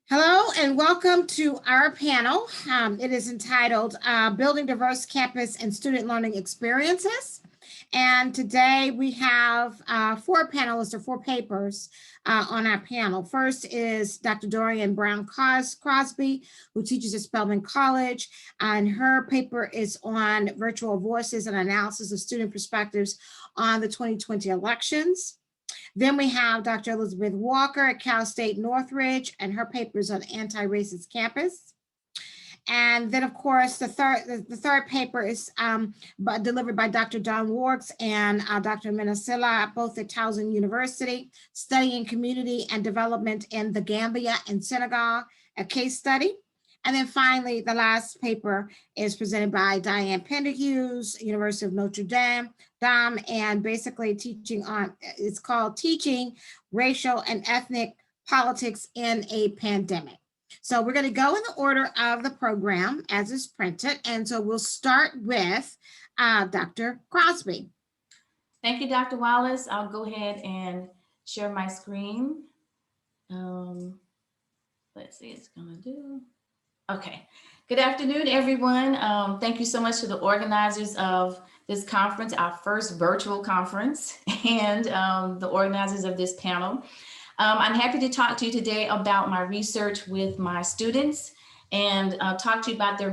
Hello and welcome to our panel. It is entitled Building Diverse Campus and Student Learning Experiences. And today we have four panelists or four papers on our panel. First is Dr. Dorian Brown Crosby, who teaches at Spelman College. And her paper is on virtual voices and analysis of student perspectives on the 2020 elections. Then we have Dr. Elizabeth Walker at Cal State Northridge, and her paper is on anti-racist campus. And then, of course, the third paper is delivered by Dr. Don Warks and Dr. Menasila, both at Towson University, studying community and development in the Gambia and Senegal, a case study. And then finally, the last paper is presented by Diane Penderhughes, University of Notre Dame, and basically teaching on, it's called Teaching Racial and Ethnic Politics in a Pandemic. So we're going to go in the order of the program as is printed. And so we'll start with Dr. Crosby. Thank you, Dr. Wallace. I'll go ahead and share my screen. Let's see, it's going to do. Okay. Good afternoon, everyone. Thank you so much to the organizers of this conference, our first virtual conference, and the organizers of this panel. I'm happy to talk to you today about my research with my students and talk to you about their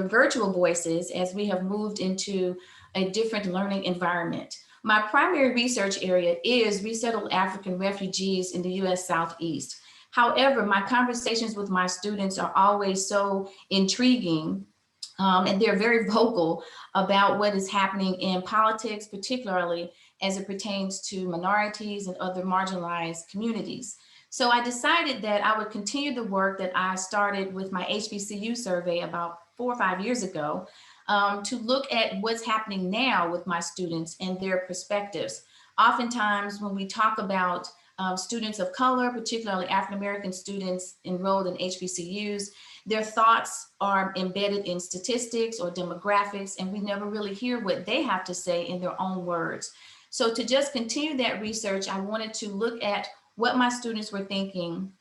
virtual voices as we have moved into a different learning environment. My primary research area is resettled African refugees in the U.S. Southeast. However, my conversations with my students are always so intriguing, and they're very vocal about what is happening in politics, particularly as it pertains to minorities and other marginalized communities. So I decided that I would continue the work that I started with my HBCU survey about 4 or 5 years ago to look at what's happening now with my students and their perspectives. Oftentimes when we talk about students of color, particularly African-American students enrolled in HBCUs, their thoughts are embedded in statistics or demographics, and we never really hear what they have to say in their own words. So to just continue that research, I wanted to look at what my students were thinking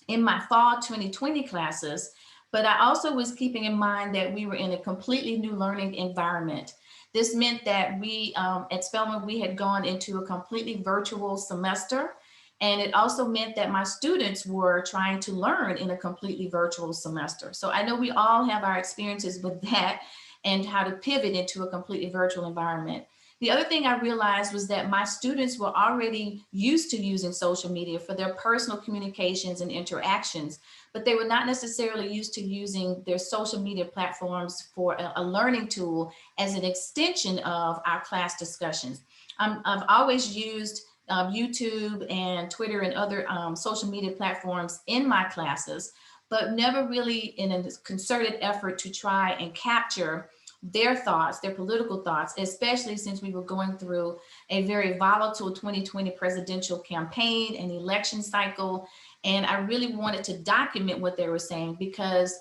in my fall 2020 classes, but I also was keeping in mind that we were in a completely new learning environment. This meant that we at Spelman, we had gone into a completely virtual semester. And it also meant that my students were trying to learn in a completely virtual semester. So I know we all have our experiences with that and how to pivot into a completely virtual environment. The other thing I realized was that my students were already used to using social media for their personal communications and interactions, but they were not necessarily used to using their social media platforms for a learning tool as an extension of our class discussions. I've always used YouTube and Twitter and other social media platforms in my classes, but never really in a concerted effort to try and capture their thoughts, their political thoughts, especially since we were going through a very volatile 2020 presidential campaign and election cycle. And I really wanted to document what they were saying because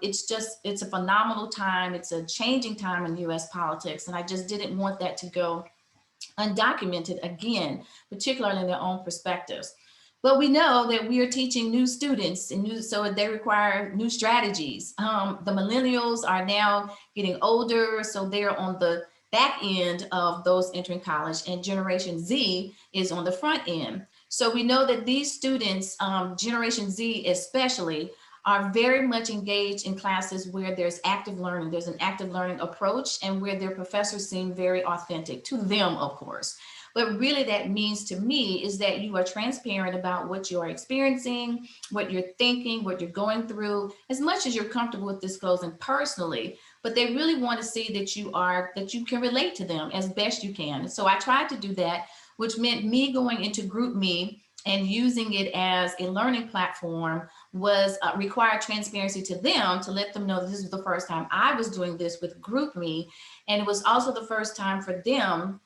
it's a phenomenal time. It's a changing time in US politics. And I just didn't want that to go undocumented again, particularly in their own perspectives. But we know that we are teaching new students and so they require new strategies. The millennials are now getting older, so they're on the back end of those entering college, and Generation Z is on the front end. So we know that these students, Generation Z especially, are very much engaged in classes where there's active learning, there's an active learning approach, and where their professors seem very authentic to them, of course. But really that means to me is that you are transparent about what you're experiencing, what you're thinking, what you're going through, as much as you're comfortable with disclosing personally, but they really want to see that you can relate to them as best you can. So I tried to do that, which meant me going into GroupMe and using it as a learning platform was required transparency to them to let them know that this was the first time I was doing this with GroupMe. And it was also the first time for them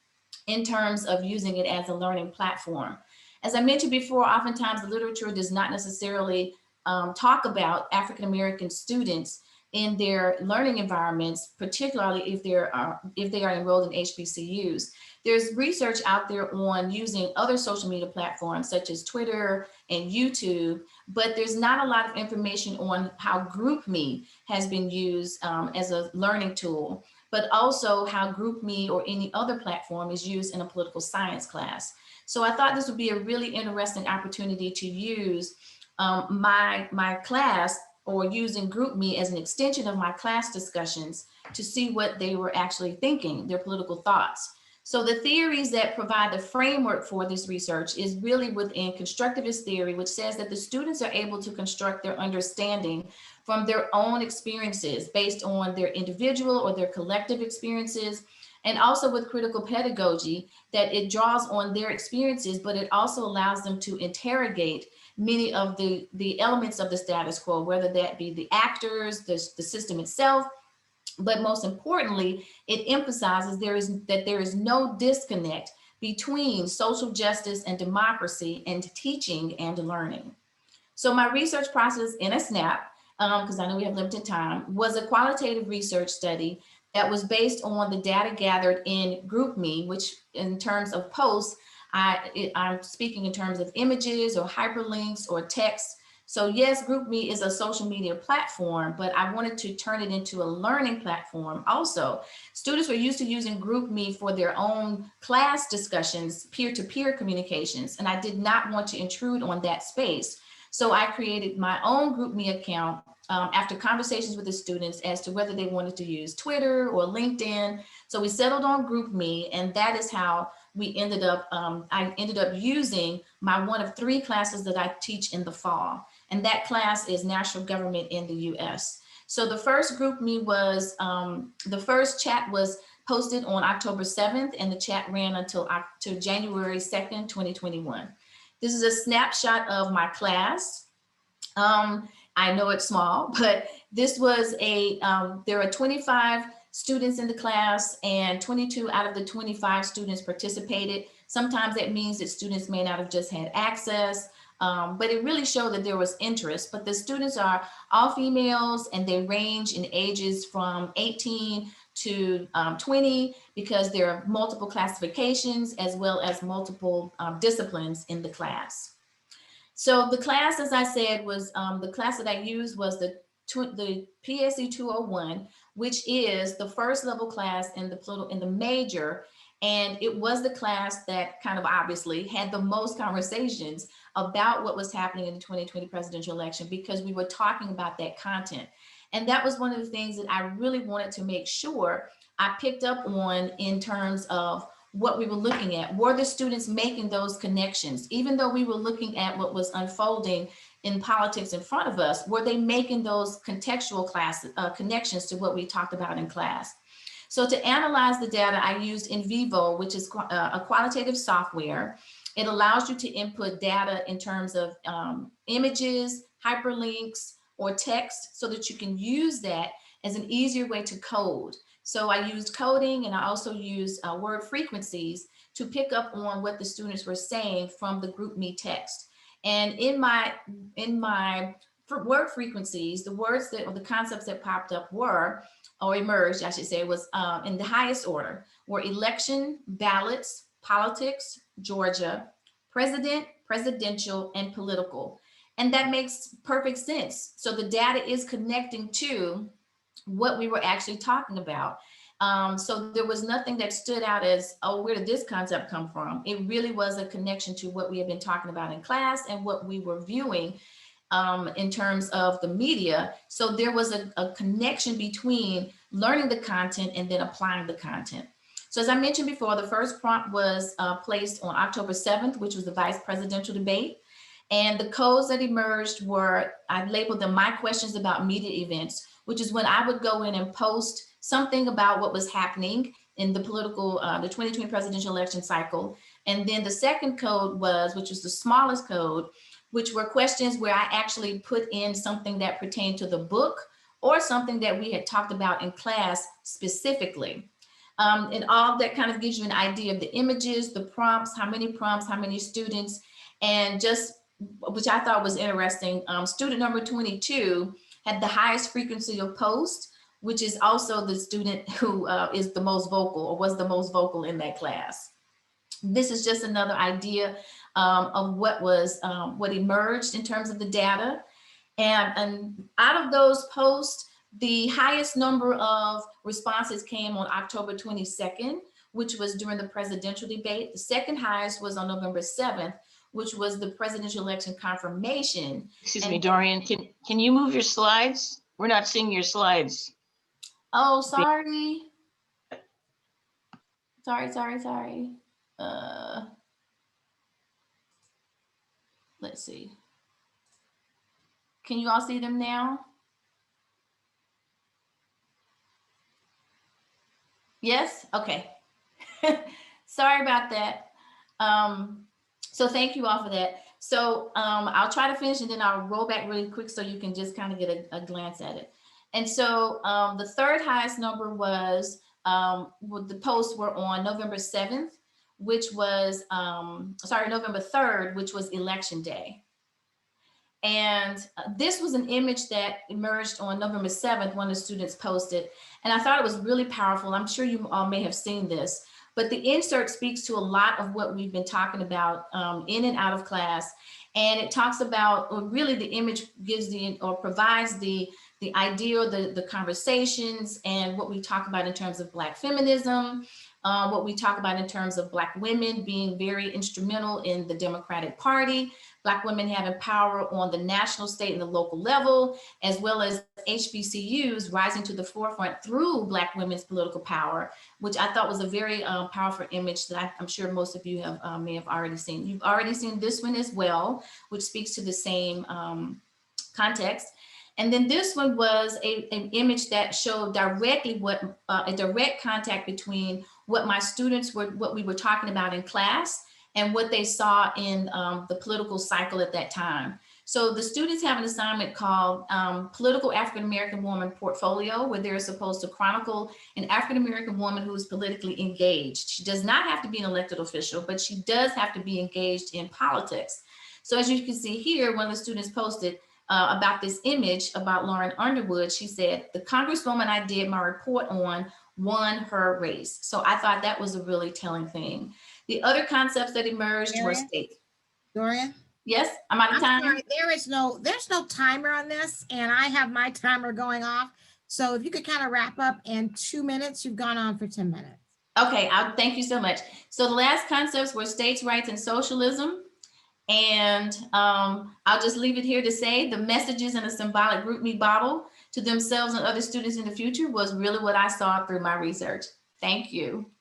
in terms of using it as a learning platform. As I mentioned before, oftentimes the literature does not necessarily talk about African-American students in their learning environments, particularly if they are enrolled in HBCUs. There's research out there on using other social media platforms such as Twitter and YouTube, but there's not a lot of information on how GroupMe has been used as a learning tool, but also how GroupMe or any other platform is used in a political science class. So I thought this would be a really interesting opportunity to use my class, or using GroupMe as an extension of my class discussions to see what they were actually thinking, their political thoughts. So the theories that provide the framework for this research is really within constructivist theory, which says that the students are able to construct their understanding from their own experiences based on their individual or their collective experiences. And also with critical pedagogy, that it draws on their experiences, but it also allows them to interrogate many of the elements of the status quo, whether that be the actors, the system itself. But most importantly, it emphasizes that there is no disconnect between social justice and democracy and teaching and learning. So my research process in a snap, because I know we have limited time, was a qualitative research study that was based on the data gathered in GroupMe, which in terms of posts, I'm speaking in terms of images or hyperlinks or text. So yes, GroupMe is a social media platform, but I wanted to turn it into a learning platform also. Students were used to using GroupMe for their own class discussions, peer-to-peer communications, and I did not want to intrude on that space. So I created my own GroupMe account after conversations with the students as to whether they wanted to use Twitter or LinkedIn. So we settled on GroupMe, and that is how we ended up, I ended up using my one of 3 classes that I teach in the fall. And that class is National Government in the US. So the first GroupMe was, the first chat was posted on October 7th, and the chat ran until January 2nd, 2021. This is a snapshot of my class. I know it's small, but this was there are 25 students in the class, and 22 out of the 25 students participated. Sometimes that means that students may not have just had access, but it really showed that there was interest. But the students are all females, and they range in ages from 18 to 20, because there are multiple classifications as well as multiple disciplines in the class. So the class, as I said, was the class that I used was the PSE 201, which is the first level class in the major. And it was the class that kind of obviously had the most conversations about what was happening in the 2020 presidential election, because we were talking about that content. And that was one of the things that I really wanted to make sure I picked up on in terms of what we were looking at. Were the students making those connections? Even though we were looking at what was unfolding in politics in front of us, were they making those contextual connections to what we talked about in class? So to analyze the data, I used NVivo, which is a qualitative software. It allows you to input data in terms of images, hyperlinks, or text, so that you can use that as an easier way to code. So I used coding, and I also used word frequencies to pick up on what the students were saying from the GroupMe text. And in my word frequencies, the words that, or the concepts that popped up were, or emerged, I should say, was in the highest order, were election, ballots, politics, Georgia, president, presidential, and political. And that makes perfect sense. So the data is connecting to what we were actually talking about. So there was nothing that stood out as, oh, where did this concept come from? It really was a connection to what we have been talking about in class and what we were viewing in terms of the media. So there was a connection between learning the content and then applying the content. So as I mentioned before, the first prompt was placed on October 7th, which was the vice presidential debate. And the codes that emerged were, I labeled them my questions about media events, which is when I would go in and post something about what was happening in the political, the 2020 presidential election cycle. And then the second code was, which was the smallest code, which were questions where I actually put in something that pertained to the book or something that we had talked about in class specifically. And all that kind of gives you an idea of the images, the prompts, how many students, and just, which I thought was interesting, student number 22 had the highest frequency of post, which is also the student who is the most vocal or was the most vocal in that class. This is just another idea of what emerged in terms of the data. And out of those posts, the highest number of responses came on October 22nd, which was during the presidential debate. The second highest was on November 7th, which was the presidential election confirmation. Excuse me, Dorian, can you move your slides? We're not seeing your slides. Oh, sorry. Sorry. Let's see. Can you all see them now? Yes? Okay. Sorry about that. So thank you all for that. So I'll try to finish and then I'll roll back really quick so you can just kind of get a glance at it. And so the third highest number was, the posts were on November 7th, which was, November 3rd, which was election day. And this was an image that emerged on November 7th when the students posted. And I thought it was really powerful. I'm sure you all may have seen this, but the insert speaks to a lot of what we've been talking about in and out of class. And it talks about, or really the image gives or provides the idea, the conversations and what we talk about in terms of Black feminism, what we talk about in terms of Black women being very instrumental in the Democratic Party, Black women having power on the national, state, and the local level, as well as HBCUs rising to the forefront through Black women's political power, which I thought was a very powerful image that I'm sure most of you have may have already seen. You've already seen this one as well, which speaks to the same context. And then this one was an image that showed directly a direct contact between what my students what we were talking about in class and what they saw in the political cycle at that time. So the students have an assignment called Political African-American Woman Portfolio, where they're supposed to chronicle an African-American woman who is politically engaged. She does not have to be an elected official, but she does have to be engaged in politics. So as you can see here, one of the students posted about this image about Lauren Underwood. She said, "The Congresswoman I did my report on won her race." So I thought that was a really telling thing. The other concepts that emerged were state. Dorian? Yes, I'm out of time. Sorry, there's no timer on this and I have my timer going off. So if you could kind of wrap up in 2 minutes, you've gone on for 10 minutes. Okay, thank you so much. So the last concepts were states' rights and socialism. And I'll just leave it here to say the messages in a symbolic group me bottle to themselves and other students in the future was really what I saw through my research. Thank you.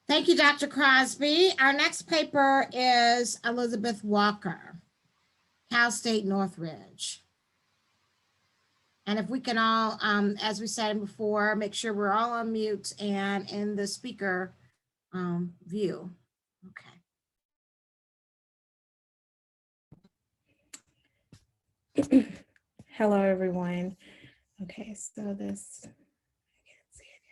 Thank you, Dr. Crosby. Our next paper is Elizabeth Walker, Cal State Northridge. And if we can all, as we said before, make sure we're all on mute and in the speaker view. Okay. Hello, everyone. Okay, so this, I can't see it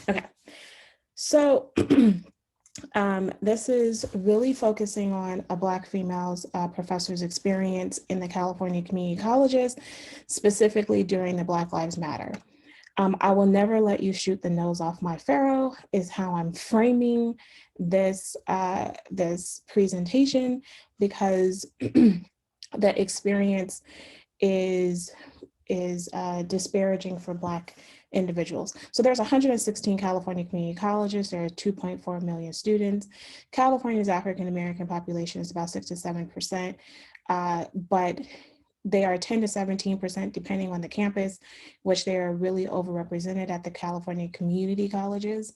yet. Okay, so this is really focusing on a Black female's professor's experience in the California community colleges, specifically during the Black Lives Matter. I will never let you shoot the nose off my pharaoh is how I'm framing this, this presentation, because the experience is disparaging for Black individuals. So there's 116 California community colleges. There are 2.4 million students. California's African-American population is about 6 to 7%, but they are 10 to 17% depending on the campus, which they are really overrepresented at the California community colleges.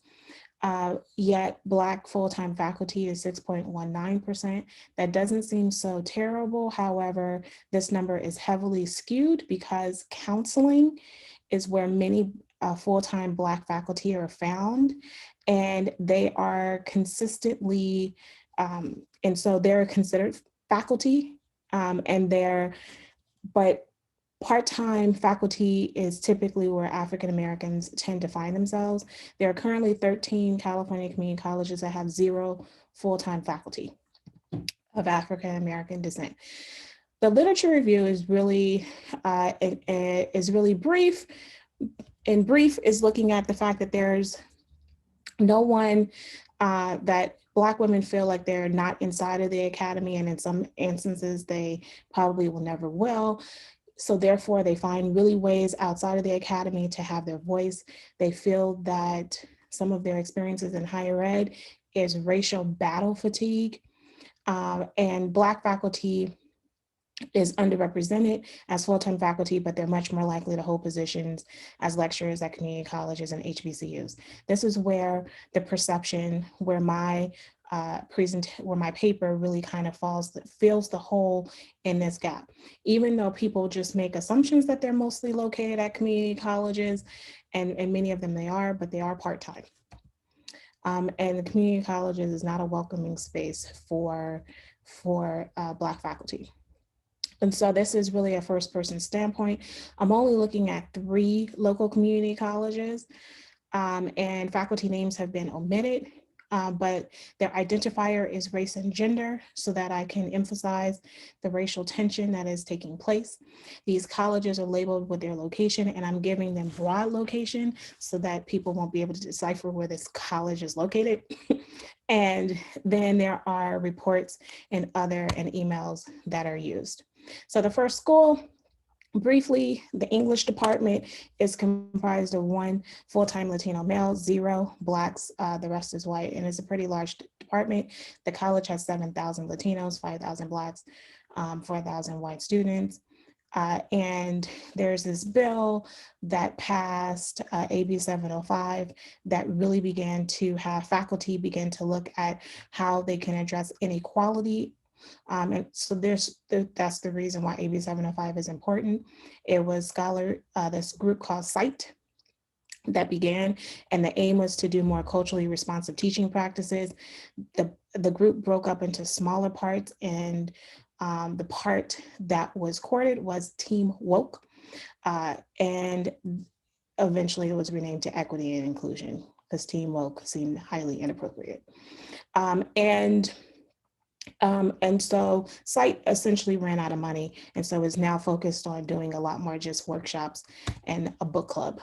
Yet Black full-time faculty is 6.19%. That doesn't seem so terrible. However, this number is heavily skewed because counseling is where many full-time Black faculty are found, and they are consistently, and so they're considered faculty, but Part-time faculty is typically where African Americans tend to find themselves. There are currently 13 California community colleges that have 0 full-time faculty of African American descent. The literature review is really brief. And brief is looking at the fact that there's no one that Black women feel like they're not inside of the academy, and in some instances they probably will never will. So therefore they find really ways outside of the academy to have their voice. They feel that some of their experiences in higher ed is racial battle fatigue, and Black faculty is underrepresented as full-time faculty, but they're much more likely to hold positions as lecturers at community colleges and HBCUs. This is where the perception, where my paper really kind of fills the hole in this gap. Even though people just make assumptions that they're mostly located at community colleges, and many of them they are, but they are part-time. And the community colleges is not a welcoming space for Black faculty. And so this is really a first person standpoint. I'm only looking at 3 local community colleges, and faculty names have been omitted, but their identifier is race and gender so that I can emphasize the racial tension that is taking place. These colleges are labeled with their location, and I'm giving them broad location so that people won't be able to decipher where this college is located. And then there are reports and emails that are used. So the first school, briefly, the English department is comprised of 1 full-time Latino male, 0 Blacks, the rest is white, and it's a pretty large department. The college has 7,000 Latinos, 5,000 Blacks, 4,000 white students. And there's this bill that passed, AB 705, that really began to have faculty begin to look at how they can address inequality. And so that's the reason why AB 705 is important. It was this group called CITE that began, and the aim was to do more culturally responsive teaching practices. The group broke up into smaller parts, and the part that was courted was Team Woke, and eventually it was renamed to Equity and Inclusion because Team Woke seemed highly inappropriate. And so CITE essentially ran out of money, and so is now focused on doing a lot more just workshops and a book club.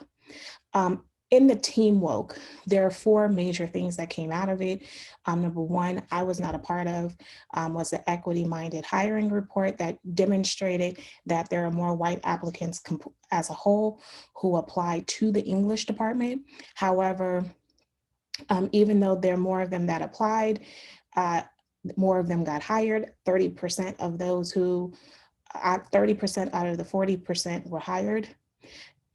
In the Team Woke, there are 4 major things that came out of it. Number 1, I was not a part of, was the equity-minded hiring report that demonstrated that there are more white applicants as a whole who apply to the English department. However, even though there are more of them that applied, more of them got hired. 30% of those 30% out of the 40% were hired.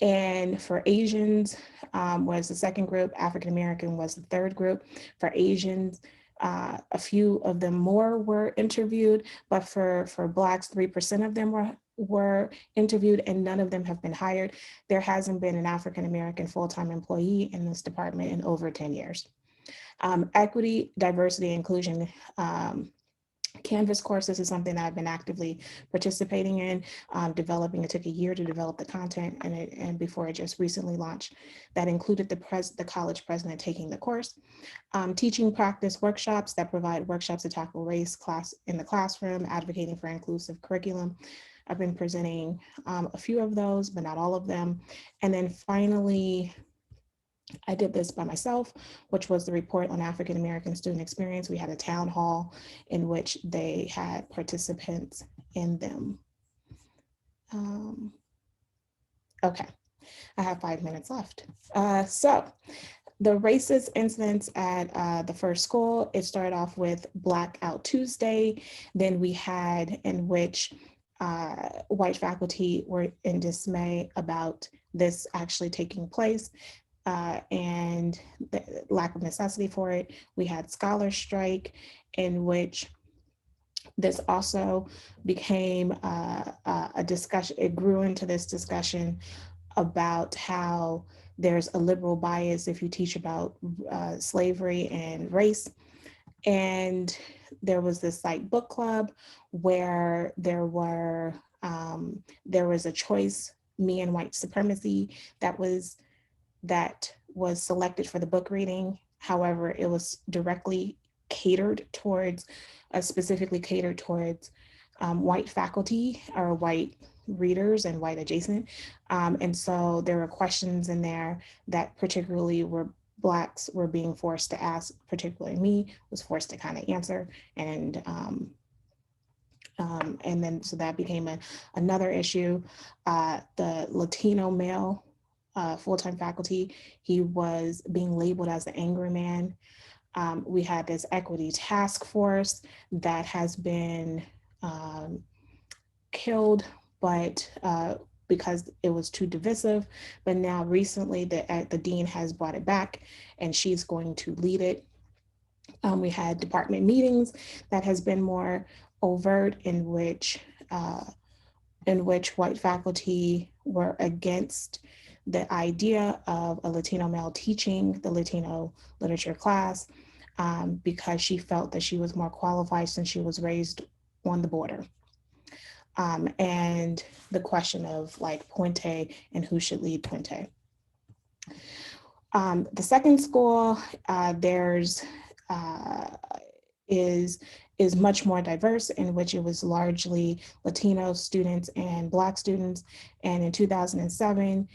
And for Asians was the second group, African American was the third group. For Asians, a few of them more were interviewed, but for Blacks, 3% of them were interviewed, and none of them have been hired. There hasn't been an African American full-time employee in this department in over 10 years. Equity, diversity, inclusion Canvas courses is something that I've been actively participating in, developing. It took a year to develop the content, and before it just recently launched. That included the college president taking the course. Teaching practice workshops that provide workshops to tackle race in the classroom, advocating for inclusive curriculum. I've been presenting a few of those, but not all of them. And then finally, I did this by myself, which was the report on African American student experience. We had a town hall in which they had participants in them. Okay, I have 5 minutes left. So the racist incidents at the first school, it started off with Blackout Tuesday. Then we had in which white faculty were in dismay about this actually taking place. And the lack of necessity for it. We had scholar strike, in which this also became a discussion. It grew into this discussion about how there's a liberal bias if you teach about slavery and race. And there was this book club where there were There was a choice, Me and White Supremacy, that was selected for the book reading. However, it was specifically catered towards white faculty or white readers and white adjacent. And so there were questions in there that particularly Blacks were being forced to ask, particularly me, was forced to kind of answer. And then so that became another issue. The Latino male full-time faculty, he was being labeled as the angry man. We had this equity task force that has been killed, but because it was too divisive. But now recently the dean has brought it back and she's going to lead it. We had department meetings that has been more overt, in which white faculty were against the idea of a Latino male teaching the Latino literature class, because she felt that she was more qualified since she was raised on the border. And the question of like Puente and who should lead Puente. The second school, is much more diverse, in which it was largely Latino students and Black students. And in 2007,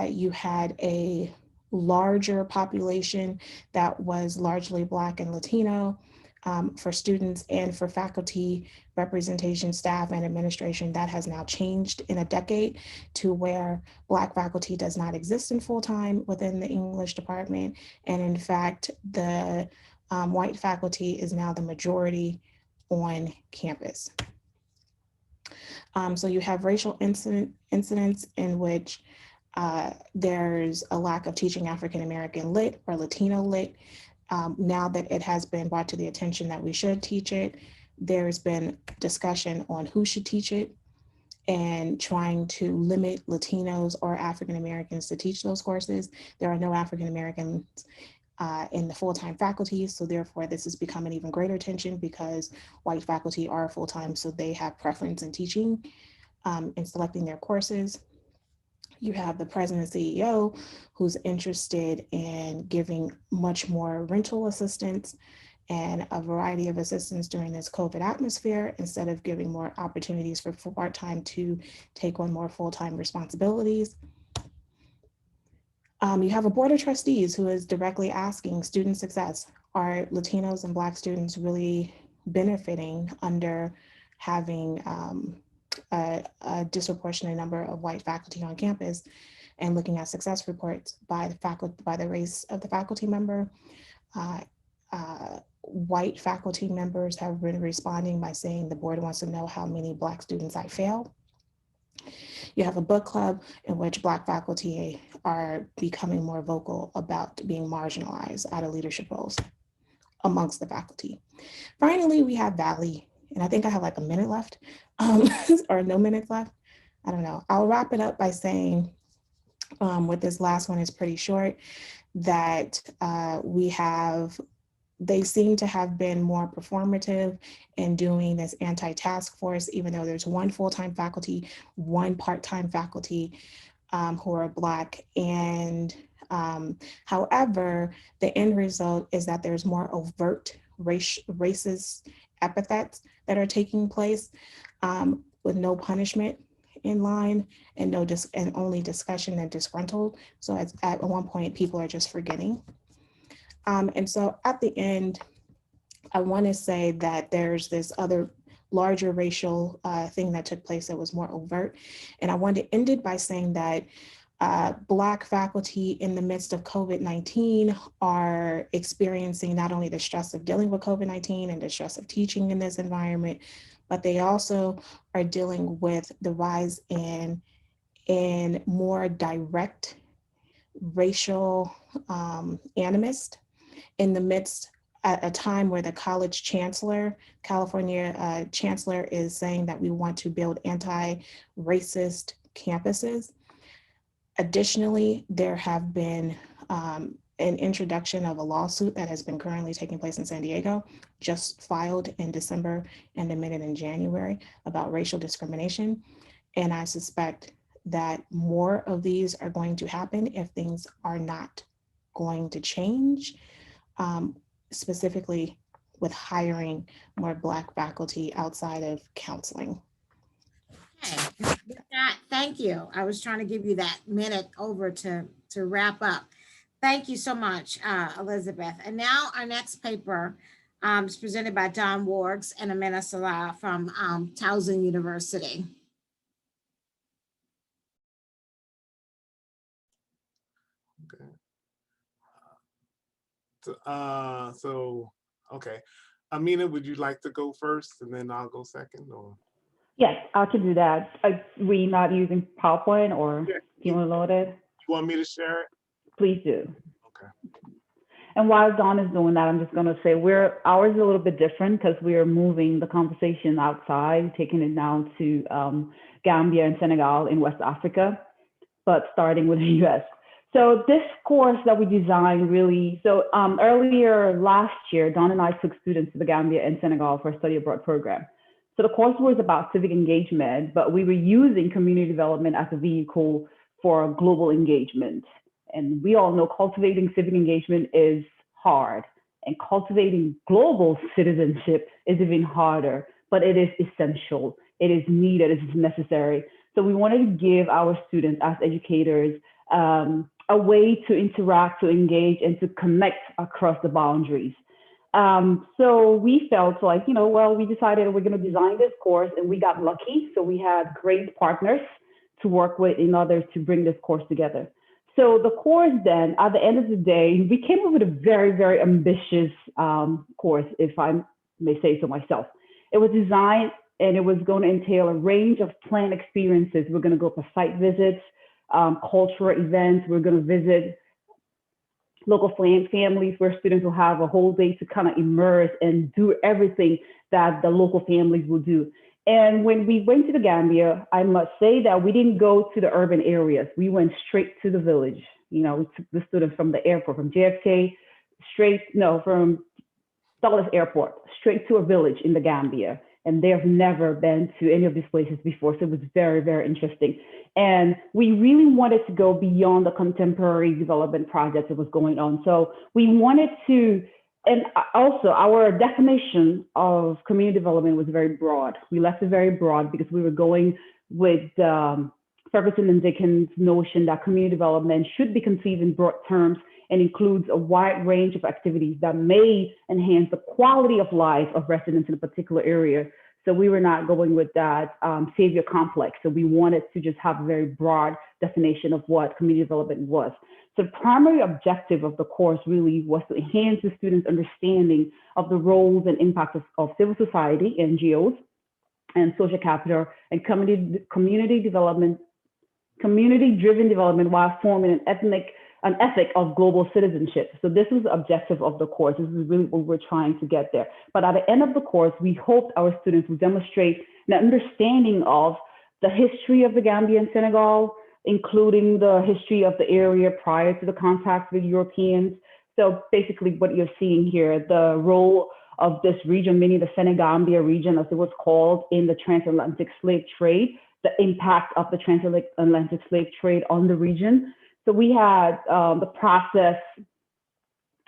you had a larger population that was largely Black and Latino. For students and for faculty representation, staff, and administration, that has now changed in a decade to where Black faculty does not exist in full-time within the English department. And in fact, the white faculty is now the majority on campus. So you have racial incidents in which there's a lack of teaching African American lit or Latino lit. Now that it has been brought to the attention that we should teach it, there's been discussion on who should teach it and trying to limit Latinos or African Americans to teach those courses. There are no African Americans in the full-time faculty, so therefore this has become an even greater tension because white faculty are full-time, so they have preference in teaching and selecting their courses. You have the president and CEO who's interested in giving much more rental assistance and a variety of assistance during this COVID atmosphere, instead of giving more opportunities for part-time to take on more full-time responsibilities. You have a board of trustees who is directly asking student success. Are Latinos and Black students really benefiting under having a disproportionate number of white faculty on campus? And looking at success reports by the race of the faculty member. White faculty members have been responding by saying the board wants to know how many Black students I fail. You have a book club in which Black faculty are becoming more vocal about being marginalized out of leadership roles amongst the faculty. Finally, we have Valley, and I think I have like a minute left, or no minutes left. I don't know. I'll wrap it up by saying, with this last one is pretty short, that they seem to have been more performative in doing this anti-task force, even though there's one full-time faculty, one part-time faculty who are Black. And however, the end result is that there's more overt racist epithets that are taking place with no punishment in line and only discussion and disgruntled. So at one point, people are just forgetting. And so at the end, I want to say that there's this other larger racial thing that took place that was more overt. And I want to end it by saying that Black faculty in the midst of COVID-19 are experiencing not only the stress of dealing with COVID-19 and the stress of teaching in this environment, but they also are dealing with the rise in more direct racial animus in the midst at a time where the college chancellor, California chancellor, is saying that we want to build anti-racist campuses. Additionally, there have been an introduction of a lawsuit that has been currently taking place in San Diego, just filed in December and admitted in January, about racial discrimination. And I suspect that more of these are going to happen if things are not going to change, specifically with hiring more Black faculty outside of counseling. Okay, with that, thank you. I was trying to give you that minute over to wrap up. Thank you so much, Elizabeth. And now our next paper is presented by Don Wargs and Amina Salah from Towson University. Okay. Amina, would you like to go first and then I'll go second, or? Yes, I can do that. Are we not using PowerPoint, or Yeah. do you want to load it? You want me to share it? Please do. Okay. And while Dawn is doing that, I'm just going to say ours is a little bit different because we are moving the conversation outside, taking it now to Gambia and Senegal in West Africa, but starting with the US. So this course that we designed really, earlier last year, Dawn and I took students to the Gambia and Senegal for a study abroad program. So the course was about civic engagement, but we were using community development as a vehicle for global engagement. And we all know cultivating civic engagement is hard, and cultivating global citizenship is even harder, but it is essential. It is needed, it is necessary. So we wanted to give our students as educators a way to interact, to engage, and to connect across the boundaries. So we felt like, we decided we're going to design this course, and we got lucky. So we had great partners to work with in order to bring this course together. So the course then, at the end of the day, we came up with a very, very ambitious course, if I may say so myself. It was designed, and it was going to entail a range of planned experiences. We're going to go for site visits, cultural events. We're going to visit local families where students will have a whole day to kind of immerse and do everything that the local families will do. And when we went to the Gambia, I must say that we didn't go to the urban areas. We went straight to the village. We took the students from the airport, from JFK, from Dulles Airport, straight to a village in the Gambia. And they have never been to any of these places before. So it was very, very interesting. And we really wanted to go beyond the contemporary development project that was going on. So we wanted to, and also our definition of community development was very broad. We left it very broad because we were going with Ferguson and Dickens' notion that community development should be conceived in broad terms and includes a wide range of activities that may enhance the quality of life of residents in a particular area. So we were not going with that savior complex. So we wanted to just have a very broad definition of what community development was. So the primary objective of the course really was to enhance the students' understanding of the roles and impacts of civil society, NGOs, and social capital, and community driven development while forming an ethic of global citizenship. So this was the objective of the course. This is really what we're trying to get there. But at the end of the course, we hoped our students would demonstrate an understanding of the history of the Gambia and Senegal, including the history of the area prior to the contact with Europeans. So basically what you're seeing here, the role of this region, meaning the Senegambia region, as it was called, in the transatlantic slave trade, the impact of the transatlantic slave trade on the region. So we had the process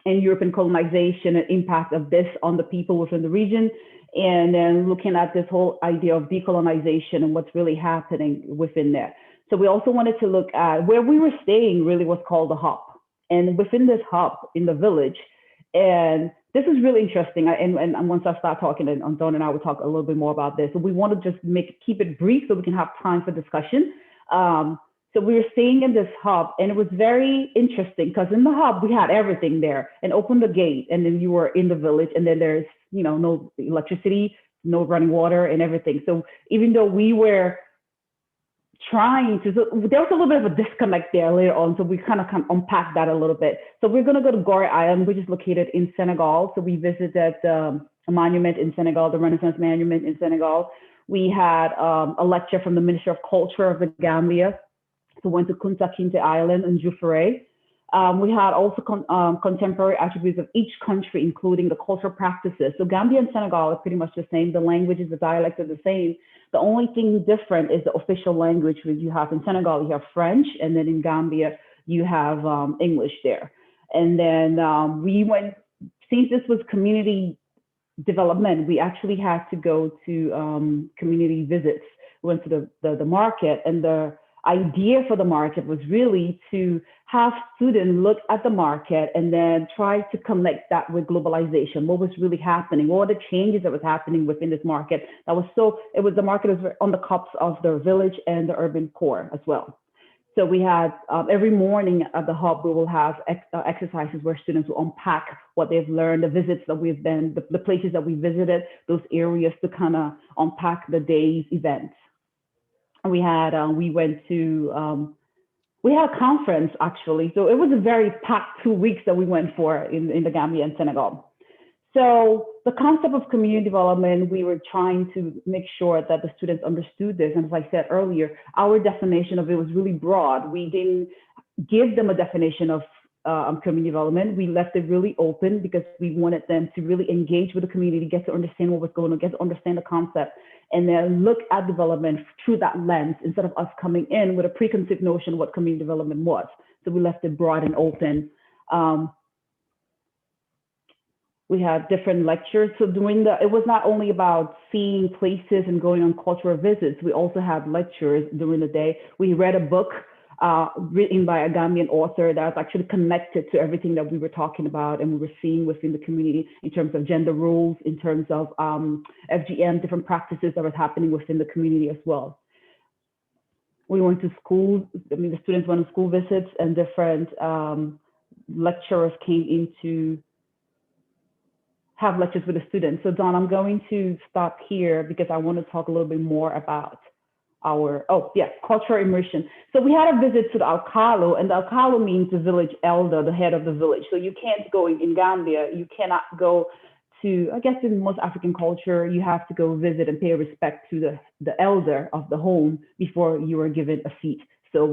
and European colonization and impact of this on the people within the region, and then looking at this whole idea of decolonization and what's really happening within there. So we also wanted to look at where we were staying, really was called the hub. And within this hub in the village, and this is really interesting. And once I start talking, and Dawn and I will talk a little bit more about this. So we want to just keep it brief so we can have time for discussion. So we were staying in this hub, and it was very interesting because in the hub we had everything there, and opened the gate, and then you were in the village, and then there's no electricity, no running water, and everything. So even though we were trying to, so there was a little bit of a disconnect there later on. So we kind of unpack that a little bit. So we're going to go to Gorée Island, which is located in Senegal. So we visited a monument in Senegal, the Renaissance Monument in Senegal. We had a lecture from the Minister of Culture of the Gambia. So went to Kunta Kinte Island and Jufureh. We had also contemporary attributes of each country, including the cultural practices. So Gambia and Senegal are pretty much the same. The languages, the dialects are the same. The only thing different is the official language, which you have in Senegal, you have French, and then in Gambia, you have English there. And then we went, since this was community development, we actually had to go to community visits. We went to the market, and the idea for the market was really to have students look at the market and then try to connect that with globalization. What was really happening? What were the changes that was happening within this market? The market was on the cups of the village and the urban core as well. So we had every morning at the hub, we will have exercises where students will unpack what they've learned, the visits that we've been, the places that we visited, those areas to kind of unpack the day's events. And we had, we had a conference actually. So it was a very packed 2 weeks that we went for in the Gambia and Senegal. So the concept of community development, we were trying to make sure that the students understood this. And as I said earlier, our definition of it was really broad. We didn't give them a definition of community development. We left it really open because we wanted them to really engage with the community, get to understand what was going on, get to understand the concept, and then look at development through that lens instead of us coming in with a preconceived notion of what community development was. So we left it broad and open. We had different lectures. So it was not only about seeing places and going on cultural visits. We also had lectures during the day. We read a book written by a Gambian author that was actually connected to everything that we were talking about and we were seeing within the community in terms of gender roles, in terms of FGM, different practices that was happening within the community as well. We went to schools. I mean, the students went on school visits and different lecturers came in to have lectures with the students. So Dawn, I'm going to stop here because I want to talk a little bit more about our, cultural immersion. So we had a visit to the Alcalo, and the Alcalo means the village elder, the head of the village. So you can't go in Gambia, you cannot go to, I guess in most African culture, you have to go visit and pay respect to the elder of the home before you are given a seat. So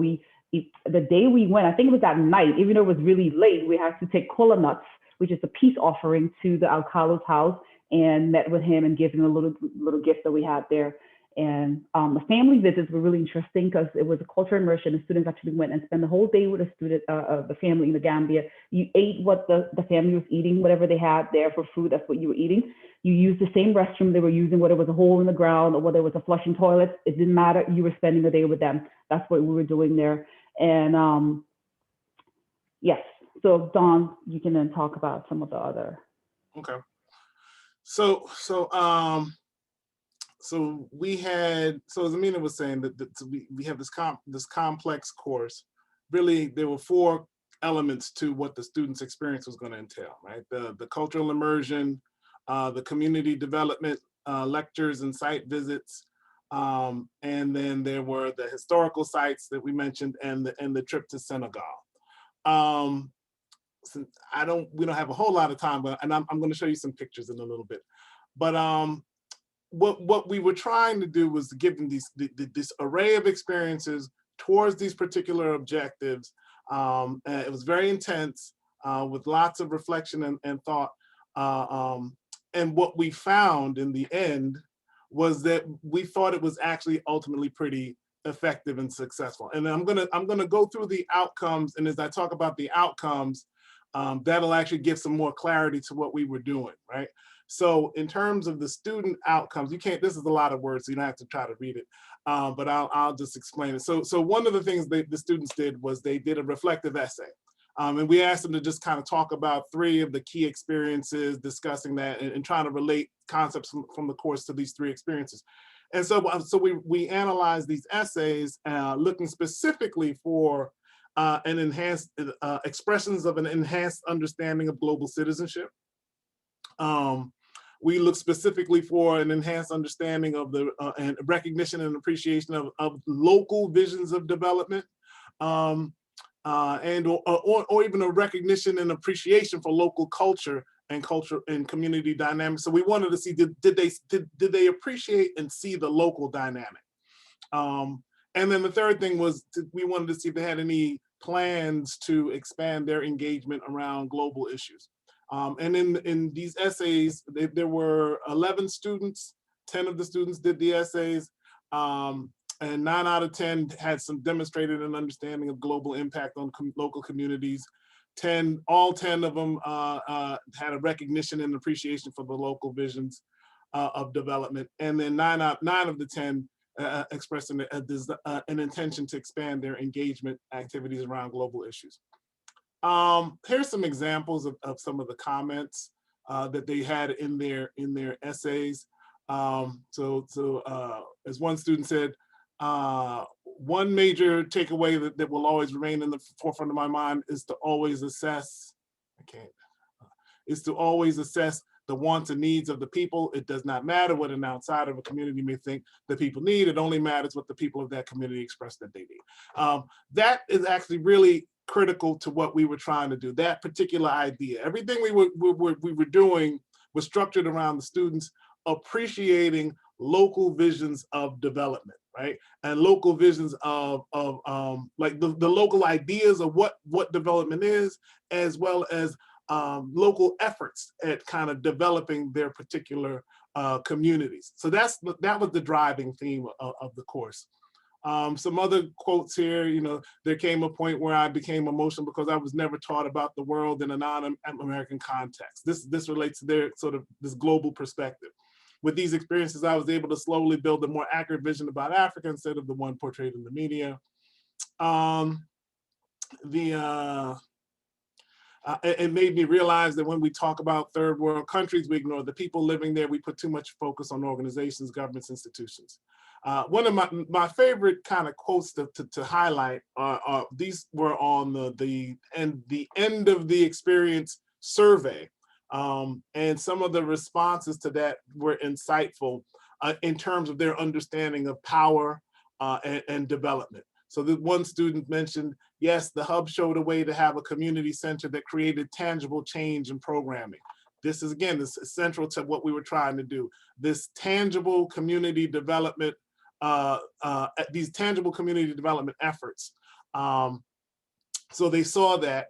the day we went, I think it was that night, even though it was really late, we had to take kola nuts, which is a peace offering, to the Alcalo's house and met with him and gave him a little gift that we had there. And the family visits were really interesting because it was a cultural immersion. The students actually went and spent the whole day with the family in the Gambia. You ate what the family was eating, whatever they had there for food, that's what you were eating. You used the same restroom they were using, whether it was a hole in the ground or whether it was a flushing toilet, it didn't matter. You were spending the day with them. That's what we were doing there. And yes, so Dawn, you can then talk about some of the other. Okay. So we had, so as Amina was saying, that we have this complex course. Really, there were 4 elements to what the student's experience was going to entail, right? The cultural immersion, the community development lectures and site visits, and then there were the historical sites that we mentioned, and the trip to Senegal. We don't have a whole lot of time, but I'm going to show you some pictures in a little bit. But what we were trying to do was to give them this array of experiences towards these particular objectives. And it was very intense with lots of reflection and thought. And what we found in the end was that we thought it was actually ultimately pretty effective and successful. And I'm gonna go through the outcomes, and as I talk about the outcomes, that'll actually give some more clarity to what we were doing, right? So in terms of the student outcomes, this is a lot of words, so you don't have to try to read it, but I'll just explain it. So one of the things the students did was they did a reflective essay. And we asked them to just kind of talk about 3 of the key experiences, discussing that and trying to relate concepts from the course to these 3 experiences. And so we analyzed these essays looking specifically for an enhanced expressions of an enhanced understanding of global citizenship. We look specifically for an enhanced understanding of the and recognition and appreciation of local visions of development, and or even a recognition and appreciation for local culture and community dynamics. So we wanted to see, did they appreciate and see the local dynamic? And then the third thing was we wanted to see if they had any plans to expand their engagement around global issues. And in these essays, there were 11 students, 10 of the students did the essays, and 9 out of 10 had some demonstrated an understanding of global impact on local communities. All 10 of them had a recognition and appreciation for the local visions of development. And then 9 of the 10 expressed an intention to expand their engagement activities around global issues. Here's some examples of some of the comments that they had in their essays. As one student said, one major takeaway that will always remain in the forefront of my mind is to always assess, the wants and needs of the people. It does not matter what an outsider of a community may think the people need. It only matters what the people of that community express that they need. That is actually really critical to what we were trying to do, that particular idea. Everything we were doing was structured around the students appreciating local visions of development, right? And local visions of like the local ideas of what development is, as well as local efforts at kind of developing their particular communities. So that was the driving theme of the course. Some other quotes here, there came a point where I became emotional because I was never taught about the world in a non-American context. This relates to their sort of this global perspective. With these experiences, I was able to slowly build a more accurate vision about Africa instead of the one portrayed in the media. It made me realize that when we talk about third world countries, we ignore the people living there. We put too much focus on organizations, governments, institutions. One of my favorite kind of quotes to highlight these were on the end of the experience survey. And some of the responses to that were insightful in terms of their understanding of power and development. So the one student mentioned, yes, the hub showed a way to have a community center that created tangible change in programming. This is, again, this is central to what we were trying to do. This tangible community development, these tangible community development efforts. So they saw that.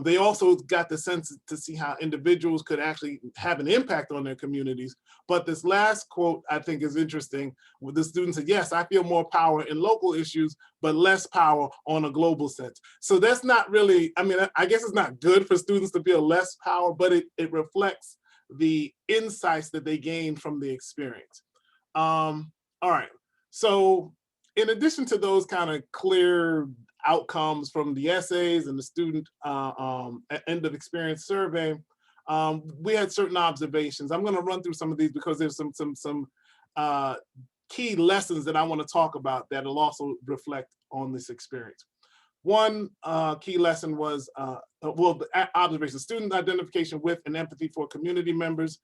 They also got the sense to see how individuals could actually have an impact on their communities. But this last quote I think is interesting. The student said, yes, I feel more power in local issues, but less power on a global sense. So that's not really, I mean, I guess it's not good for students to feel less power, but it reflects the insights that they gained from the experience. All right, so in addition to those kind of clear outcomes from the essays and the student end of experience survey, we had certain observations. I'm going to run through some of these because there's some key lessons that I want to talk about that will also reflect on this experience. One key lesson was, the observation, student identification with and empathy for community members.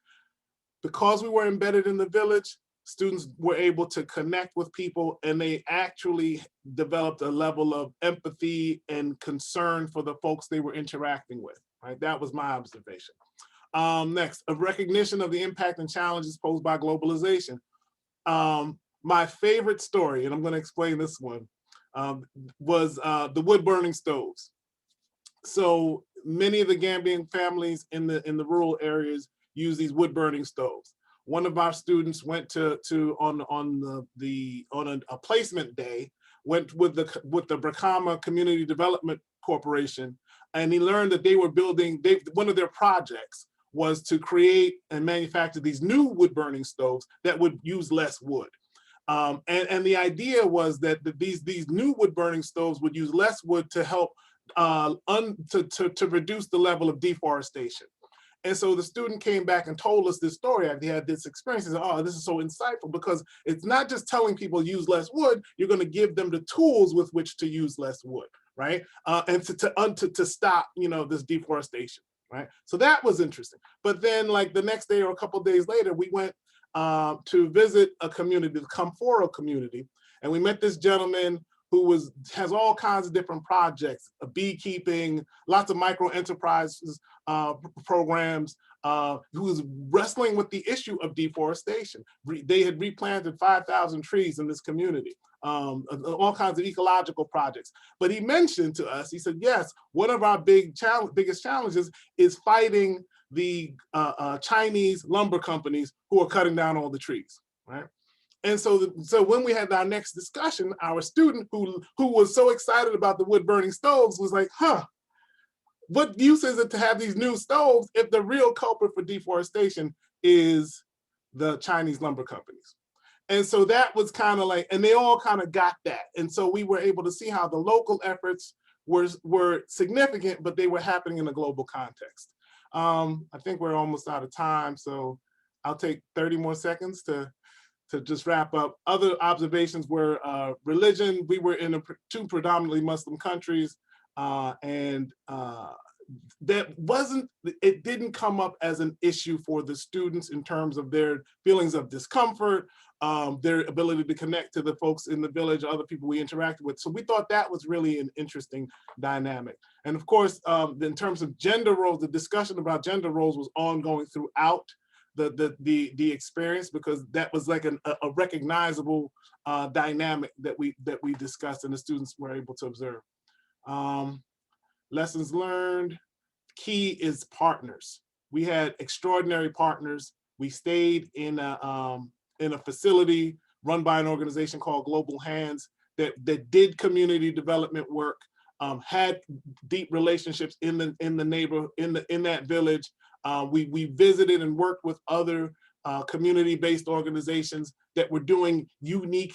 Because we were embedded in the village, students were able to connect with people, and they actually developed a level of empathy and concern for the folks they were interacting with, right? That was my observation. Next, a recognition of the impact and challenges posed by globalization. My favorite story, and I'm going to explain this one, was the wood burning stoves. So many of the Gambian families in the rural areas use these wood burning stoves. One of our students went on a placement day, went with the Brikama Community Development Corporation, and he learned that they were building, one of their projects was to create and manufacture these new wood burning stoves that would use less wood. And the idea was that these new wood burning stoves would use less wood to help to reduce the level of deforestation. And so the student came back and told us this story. He had this experience. He said, oh, this is so insightful, because it's not just telling people use less wood, you're going to give them the tools with which to use less wood, right? And to stop, this deforestation, right? So that was interesting. But then like the next day or a couple of days later, we went to visit a community, the Kamforo community, and we met this gentleman has all kinds of different projects, beekeeping, lots of micro enterprises programs, who was wrestling with the issue of deforestation. They had replanted 5,000 trees in this community, all kinds of ecological projects. But he mentioned to us, he said, yes, one of our biggest challenges is fighting the Chinese lumber companies who are cutting down all the trees, right? And so when we had our next discussion, our student who was so excited about the wood burning stoves was like, huh, what use is it to have these new stoves if the real culprit for deforestation is the Chinese lumber companies? And so that was kind of like, and they all kind of got that. And so we were able to see how the local efforts were significant, but they were happening in a global context. I think we're almost out of time, so I'll take 30 more seconds to just wrap up. Other observations were religion. We were in two predominantly Muslim countries, and it didn't come up as an issue for the students in terms of their feelings of discomfort, their ability to connect to the folks in the village, other people we interacted with. So we thought that was really an interesting dynamic. And of course, in terms of gender roles, the discussion about gender roles was ongoing throughout the experience, because that was like a recognizable dynamic that we discussed and the students were able to observe. Lessons learned, key is partners. We had extraordinary partners. We stayed in a facility run by an organization called Global Hands that did community development work, had deep relationships in the neighborhood, in that village. We visited and worked with other community-based organizations that were doing unique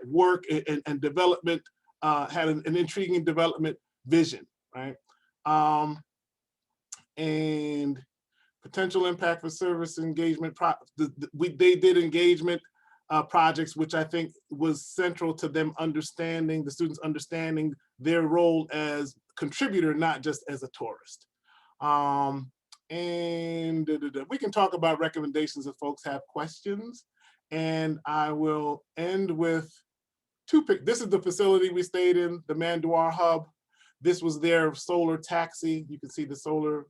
work and development, had an intriguing development vision, right? And potential impact for service engagement. They did engagement projects, which I think was central to them understanding, the students understanding their role as contributor, not just as a tourist. And we can talk about recommendations if folks have questions. And I will end with this is the facility we stayed in, the Mandawar Hub. This was their solar taxi. You can see the solar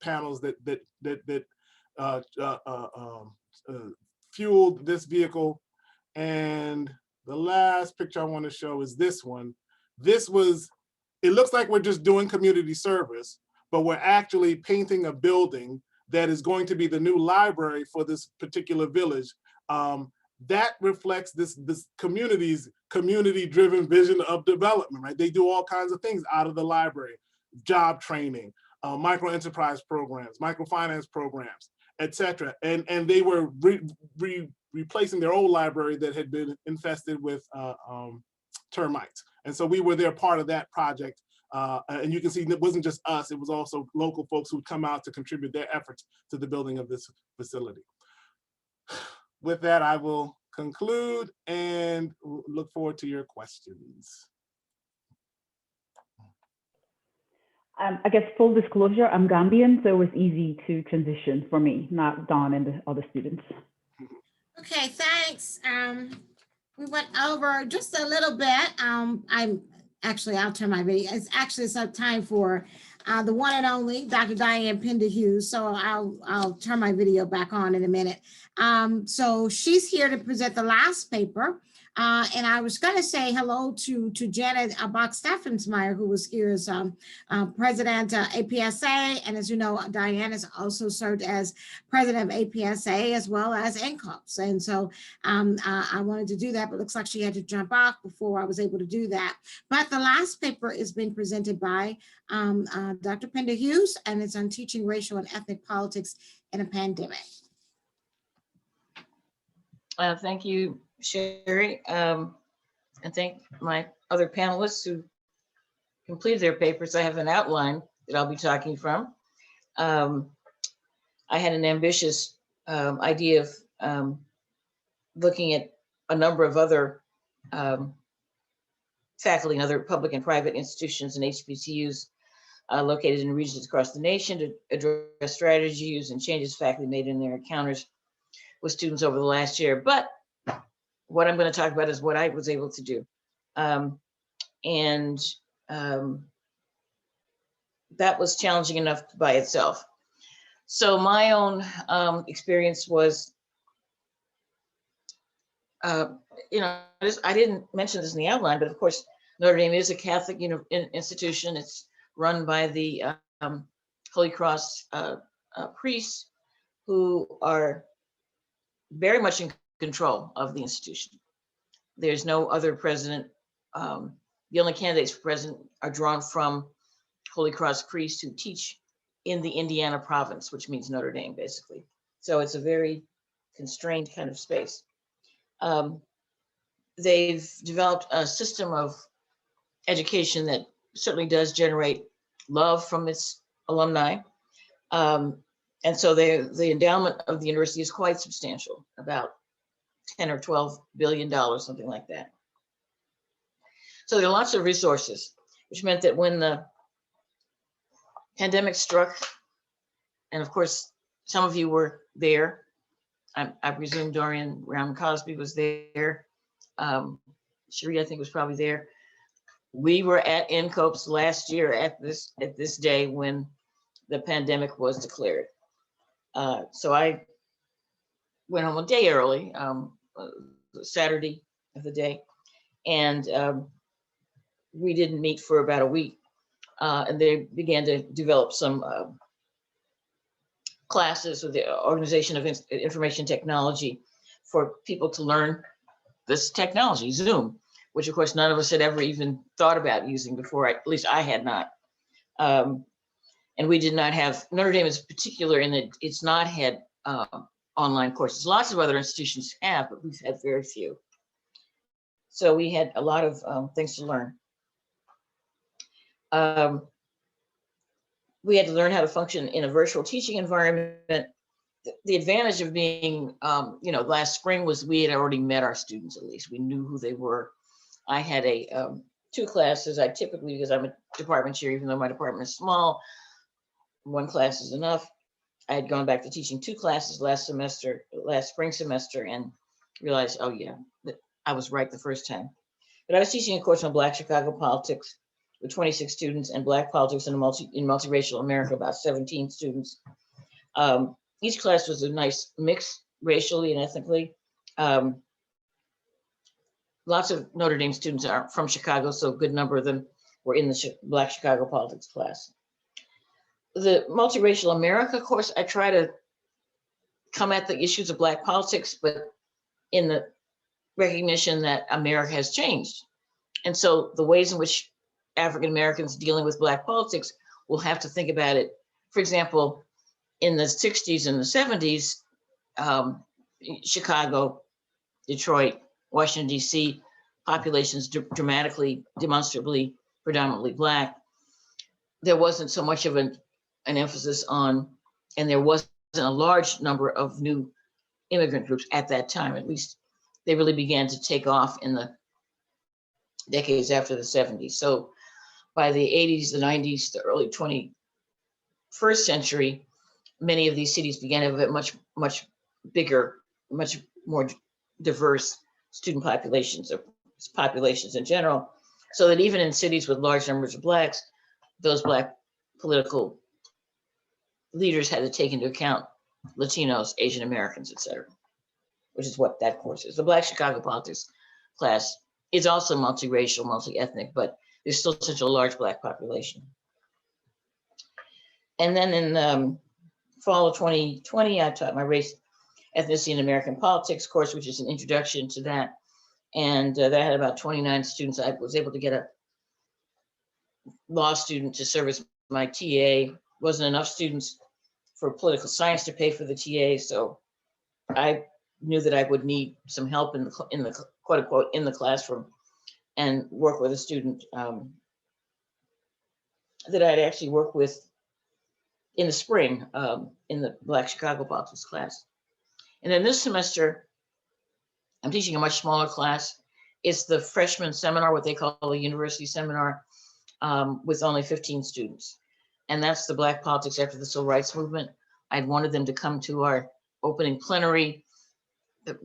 panels that fueled this vehicle. And the last picture I want to show is this one. It looks like we're just doing community service, but we're actually painting a building that is going to be the new library for this particular village. That reflects this community's community-driven vision of development, right? They do all kinds of things out of the library, job training, micro-enterprise programs, microfinance programs, et cetera. And they were replacing their old library that had been infested with termites. And so we were there part of that project. And you can see it wasn't just us, it was also local folks who'd come out to contribute their efforts to the building of this facility. With that, I will conclude and look forward to your questions. I guess full disclosure, I'm Gambian, so it was easy to transition for me, not Dawn and the other students. Okay, thanks. We went over just a little bit. I'll turn my video. It's actually some time for the one and only Dr. Diane Pender Hughes. So I'll turn my video back on in a minute. So she's here to present the last paper. And I was going to say hello to Janet Bach-Steffensmeyer, who was here as president APSA. And as you know, Diane has also served as president of APSA as well as NCOPS. And so I wanted to do that, but it looks like she had to jump off before I was able to do that. But the last paper is being presented by Dr. Pender Hughes, and it's on teaching racial and ethnic politics in a pandemic. Thank you, Sherry, and thank my other panelists who completed their papers. I have an outline that I'll be talking from. I had an ambitious idea of looking at a number of other faculty and other public and private institutions and HBCUs located in regions across the nation to address strategies and changes faculty made in their encounters with students over the last year. But what I'm going to talk about is what I was able to do. And that was challenging enough by itself. So my own experience was, I didn't mention this in the outline, but of course, Notre Dame is a Catholic institution. It's run by the Holy Cross priests, who are very much in control of the institution. There's no other president. The only candidates for president are drawn from Holy Cross priests who teach in the Indiana province, which means Notre Dame, basically. So it's a very constrained kind of space. They've developed a system of education that certainly does generate love from its alumni. And so the endowment of the university is quite substantial, about 10 or 12 billion dollars, something like that. So there are lots of resources, which meant that when the pandemic struck, and of course, some of you were there, I presume Dorian Brown Cosby was there. Cherie, I think, was probably there. We were at NCOPS last year at this day when the pandemic was declared. So I went home a day early, Saturday of the day, and we didn't meet for about a week. And they began to develop some classes with the Organization of Information Technology for people to learn this technology, Zoom, which of course none of us had ever even thought about using before, at least I had not. And we did not have, Notre Dame is particular in that it's not had online courses. Lots of other institutions have, but we've had very few. So we had a lot of things to learn. We had to learn how to function in a virtual teaching environment. The advantage of being, last spring was we had already met our students, at least. We knew who they were. I had two classes. I typically, because I'm a department chair, even though my department is small, one class is enough. I had gone back to teaching two classes last spring semester, and realized, oh yeah, I was right the first time. But I was teaching a course on Black Chicago politics with 26 students, and Black politics in multiracial America, about 17 students. Each class was a nice mix racially and ethnically. Lots of Notre Dame students are from Chicago, so a good number of them were in the Black Chicago politics class. The multiracial America course, I try to come at the issues of Black politics, but in the recognition that America has changed. And so the ways in which African Americans dealing with Black politics will have to think about it. For example, in the 60s and the 70s, Chicago, Detroit, Washington, D.C., populations dramatically, demonstrably, predominantly Black. There wasn't so much of an emphasis on, and there wasn't a large number of new immigrant groups at that time. At least they really began to take off in the decades after the 70s. So by the 80s, the 90s, the early 21st century, many of these cities began to have much bigger, much more diverse student populations, or populations in general, so that even in cities with large numbers of Blacks, those Black political leaders had to take into account Latinos, Asian Americans, et cetera, which is what that course is. The Black Chicago politics class is also multiracial, multi-ethnic, but there's still such a large Black population. And then in fall of 2020, I taught my race, ethnicity, and American politics course, which is an introduction to that. And that had about 29 students. I was able to get a law student to serve as my TA. Wasn't enough students for political science to pay for the TA, so I knew that I would need some help in the quote unquote in the classroom, and work with a student that I'd actually worked with in the spring in the Black Chicago politics class. And then this semester, I'm teaching a much smaller class. It's the freshman seminar, what they call a university seminar, with only 15 students. And that's the Black politics after the Civil Rights Movement. I'd wanted them to come to our opening plenary.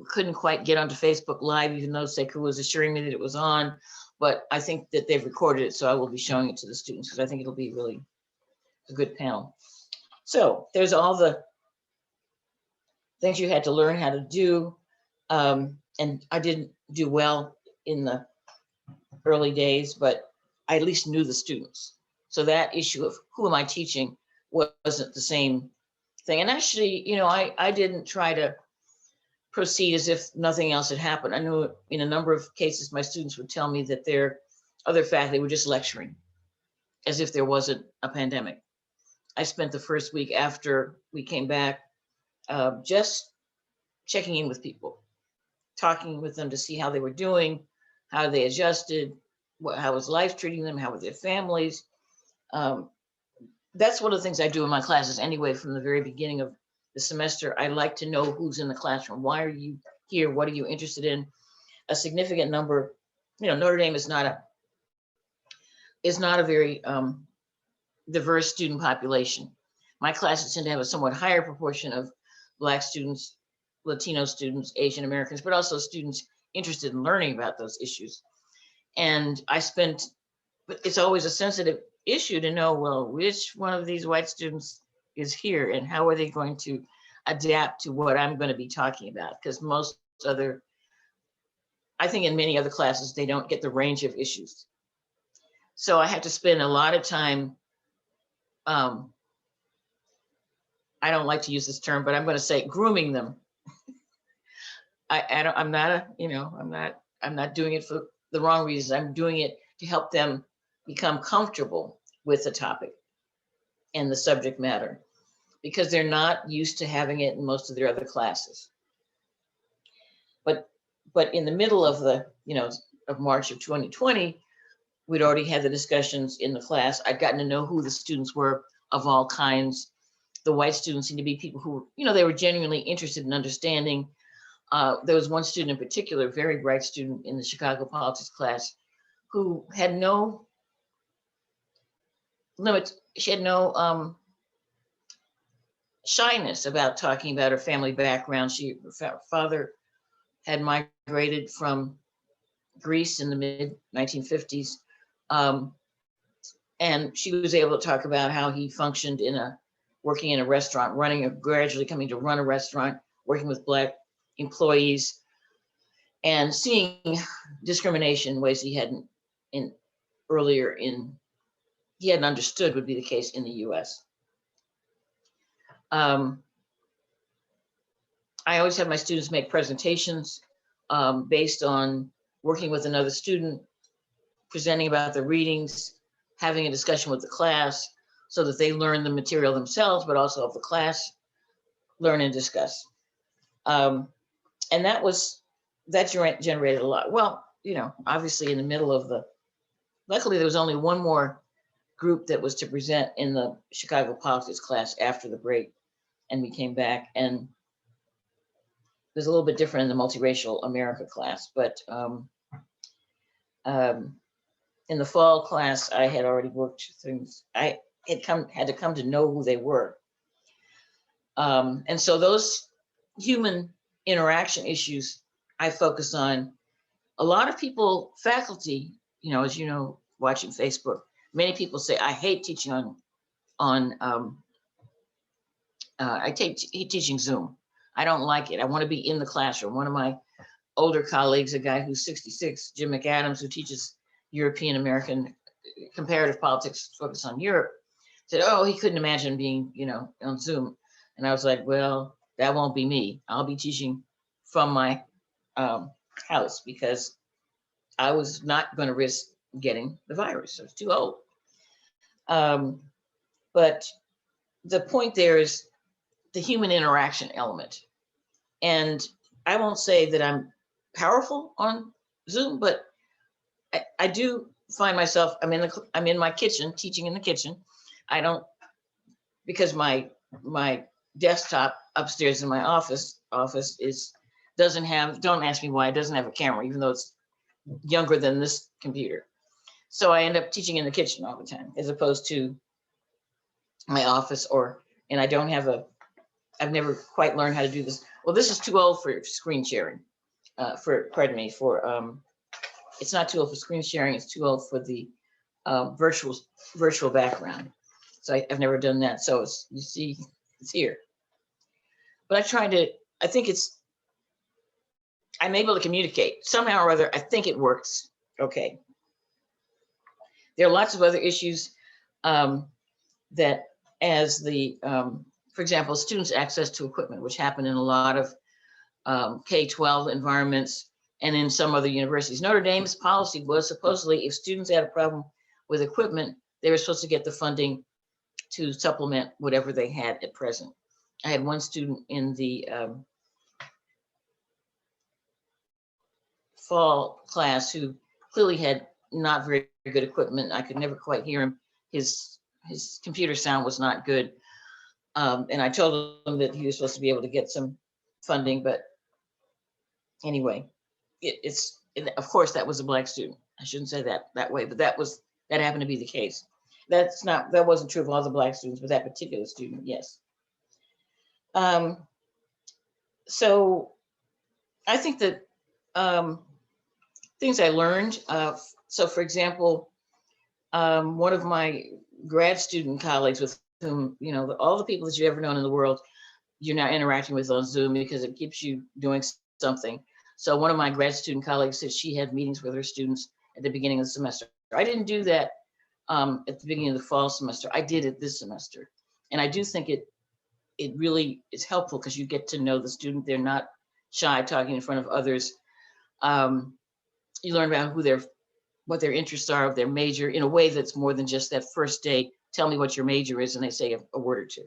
Couldn't quite get onto Facebook Live, even though Sekou was assuring me that it was on. but I think that they've recorded it, so I will be showing it to the students because I think it'll be really a good panel. So there's all the things you had to learn how to do. And I didn't do well in the early days, but I at least knew the students. So that issue of who am I teaching wasn't the same thing. And actually, you know, I didn't try to proceed as if nothing else had happened. I know in a number of cases, my students would tell me that their other faculty were just lecturing as if there wasn't a pandemic. I spent the first week after we came back just checking in with people, talking with them to see how they were doing, how they adjusted, how was life treating them, how were their families. That's one of the things I do in my classes anyway, from the very beginning of the semester. I like to know who's in the classroom. Why are you here? What are you interested in? A significant number, you know, Notre Dame is not a very diverse student population. My classes tend to have a somewhat higher proportion of Black students, Latino students, Asian Americans, but also students interested in learning about those issues. And but it's always a sensitive issue to know, well, which one of these white students is here and how are they going to adapt to what I'm going to be talking about? Because I think in many other classes, they don't get the range of issues. So I had to spend a lot of time, I don't like to use this term, but I'm going to say grooming them. I'm not doing it for the wrong reasons. I'm doing it to help them become comfortable with the topic and the subject matter, because they're not used to having it in most of their other classes. But in the middle of of March of 2020, we'd already had the discussions in the class. I'd gotten to know who the students were of all kinds. The white students seemed to be people who, they were genuinely interested in understanding. There was one student in particular, a very bright student in the Chicago politics class, who had no limits. She had no shyness about talking about her family background. Her father had migrated from Greece in the mid 1950s. And she was able to talk about how he functioned working in a restaurant, gradually coming to run a restaurant, working with Black employees, and seeing discrimination in ways he hadn't he hadn't understood would be the case in the US. I always have my students make presentations based on working with another student, presenting about the readings, having a discussion with the class so that they learn the material themselves, but also of the class, learn and discuss. And that generated a lot. Well, obviously in the middle of luckily there was only one more group that was to present in the Chicago politics class after the break, and we came back, and it was a little bit different in the multiracial America class, but in the fall class, I had already worked things. I had to come to know who they were. And so those human interaction issues I focus on. A lot of people, faculty, as you know, watching Facebook, many people say, I hate teaching I hate teaching Zoom. I don't like it. I want to be in the classroom. One of my older colleagues, a guy who's 66, Jim McAdams, who teaches European American comparative politics focused on Europe, said, oh, he couldn't imagine being, on Zoom. And I was like, well, that won't be me. I'll be teaching from my house because I was not going to risk getting the virus. I was too old. But the point there is the human interaction element. And I won't say that I'm powerful on Zoom, but I do find myself, I'm in my kitchen, teaching in the kitchen. I don't, because my desktop upstairs in my office don't ask me why it doesn't have a camera, even though it's younger than this computer. So I end up teaching in the kitchen all the time, as opposed to my office and I don't have I've never quite learned how to do this. Well, this is too old for screen sharing, for it's not too old for screen sharing, it's too old for the virtual background. So I've never done that. So it's, you see, it's here. But I think I'm able to communicate somehow or other. I think it works. Okay. There are lots of other issues that as for example, students' access to equipment, which happen in a lot of K-12 environments and in some other universities. Notre Dame's policy was supposedly if students had a problem with equipment, they were supposed to get the funding to supplement whatever they had at present. I had one student in the fall class who clearly had not very good equipment. I could never quite hear him. His computer sound was not good. And I told him that he was supposed to be able to get some funding, but anyway, of course that was a Black student. I shouldn't say that way, but that happened to be the case. That wasn't true of all the Black students, but that particular student, yes. So I think that things I learned, so for example, one of my grad student colleagues with whom, all the people that you've ever known in the world, you're now interacting with on Zoom because it keeps you doing something. So one of my grad student colleagues said she had meetings with her students at the beginning of the semester. I didn't do that at the beginning of the fall semester. I did it this semester. And I do think it really is helpful because you get to know the student. They're not shy talking in front of others. You learn about what their interests are, their major, in a way that's more than just that first day, tell me what your major is, and they say a word or two.